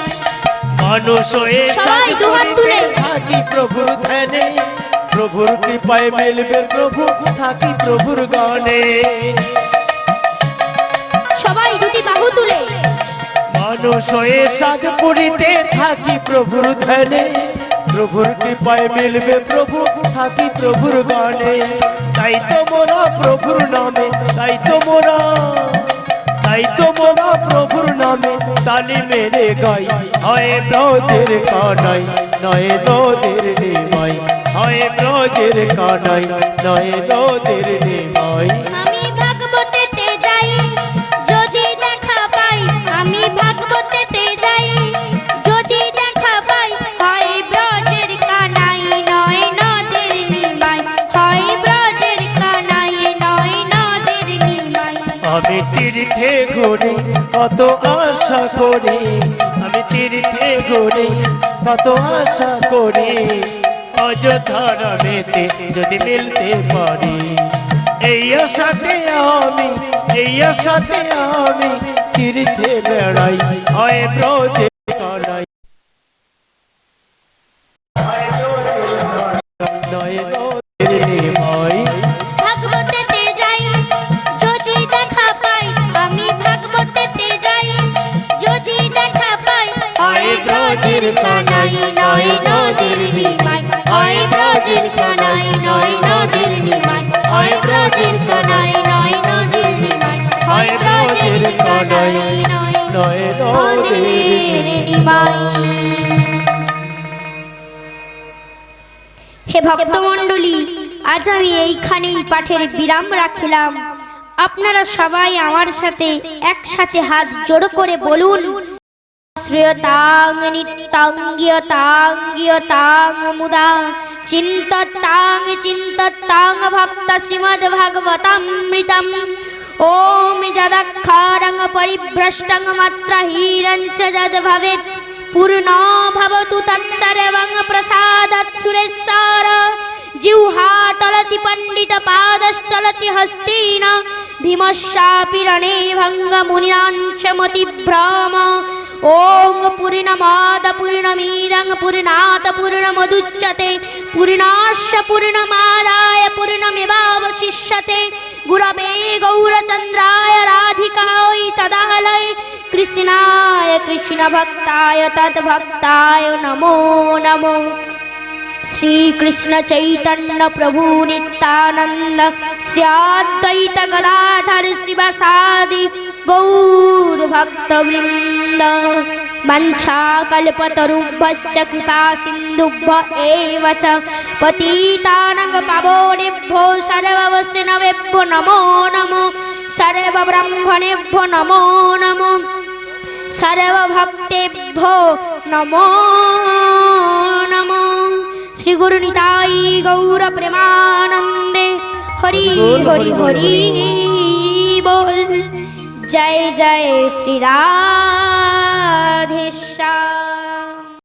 মানুষ হয়ে সবাই দুহাত তুলে। থাকি প্রভুর ধ্যানে, প্রভুর কৃপায় মিলবে প্রভু, থাকি প্রভুর গানে। সবাই দুটি বাহু তুলে। মানুষ হয়ে সাজপুরিতে থাকি প্রভুর ধ্যানে, প্রভুর কৃপায় মিলবে প্রভু, থাকি প্রভুর গানে। তাই তো মোরা প্রভুর নামে, তাই তো মোরা, তাই তো মোরা প্রভুর নামে তালি মেরে গাই। হয় ব্রজের কানাই, নয় নদের নিমাই। হয় ব্রজের কানাই, নয় নদের নিমাই। আমি ভাগবতেতে যাই, যদি দেখা পাই। আমি ভাগবতেতে যাই, যদি দেখা পাই। হয় ব্রজের কানাই, নয় নদের নিমাই। হয় ব্রজের কানাই, নয় নদের নিমাই। আমি তীর্থে ঘুরি, কত আশা করি। আমি তীর্থে ঘুরি, কত আশা করি। অযোধ্যা রামেতে যদি মিলতে পারি। এই আশাতে আমি, এই আশাতে আমি তীর্থে বেড়াই। হয় ব্রজের কানাই, নয় নদের নিমাই। ভাগবতেতে যাই, যদি দেখা পাই। আমি ভাগবতেতে যাই, যদি দেখা পাই। হয় ব্রজের কানাই, নয় নদের নিমাই। হয় ব্রজের কানাই, নয় নদের নিমাই। হয় ব্রজের কানাই, নয় নদের নিমাই। হয় ব্রজের কানাই, নয় নদের নিমাই। হে ভক্তমণ্ডলী, আজ আমি এইখানেই পাঠের বিরাম রাখিলাম। আপনারা সবাই আমার সাথে একসাথে হাত জোড় করে বলুন, শ্রেয়তাং নিত্যাঙ্গিয়তাং গিয়তাং মুদা চিন্ততাং চিন্ততাং ভক্ত শ্রীমদ্ ভাগবতামৃতম। ওম যদক্ষরং পরিভ্রষ্টং মাত্রাহীনং চ যদ ভবেৎ পূর্ণো ভবতু তৎসর্বং প্রসাদাৎ সুরেশ্বর। জিহ্বা চলতি পণ্ডিত পাদশ্চলতি হস্তেন। ভীমস্যাপি রণে ভঙ্গ মুনিনাঞ্চ মতিভ্রম। ওং পূর্ণমাদ পূর্ণমিদং পূর্ণাৎ পূর্ণমুদচ্যতে পূর্ণাস্য পূর্ণমাদায় পূর্ণমেবাবশিষ্যতে গুরবে গৌরচন্দ্রায় রাধিকায় তদালয় কৃষ্ণায় কৃষ্ণভক্তায় তদ্ভক্তায় নমো নমো। শ্রী কৃষ্ণ চৈতন্য প্রভু নিত্যানন্দ শ্রী অদ্বৈত গদাধর শিবাসাদি গৌর ভক্তবৃন্দ। মঞ্ছা কল্পতরুভ্যশ্চ কৃপা সিন্ধুভ্য এব চ পতিতানাং পাবনেভ্যো সর্ববৈষ্ণবেভ্যো নমো নমো। সর্বব্রহ্মণেভ্যো নমো নমো। সর্বভক্তেভ্যো নমো নমো। শ্রী গুরু নিতাই গৌর প্রেমানন্দে হরি হরি হরি বল। জয় জয় শ্রী রাম।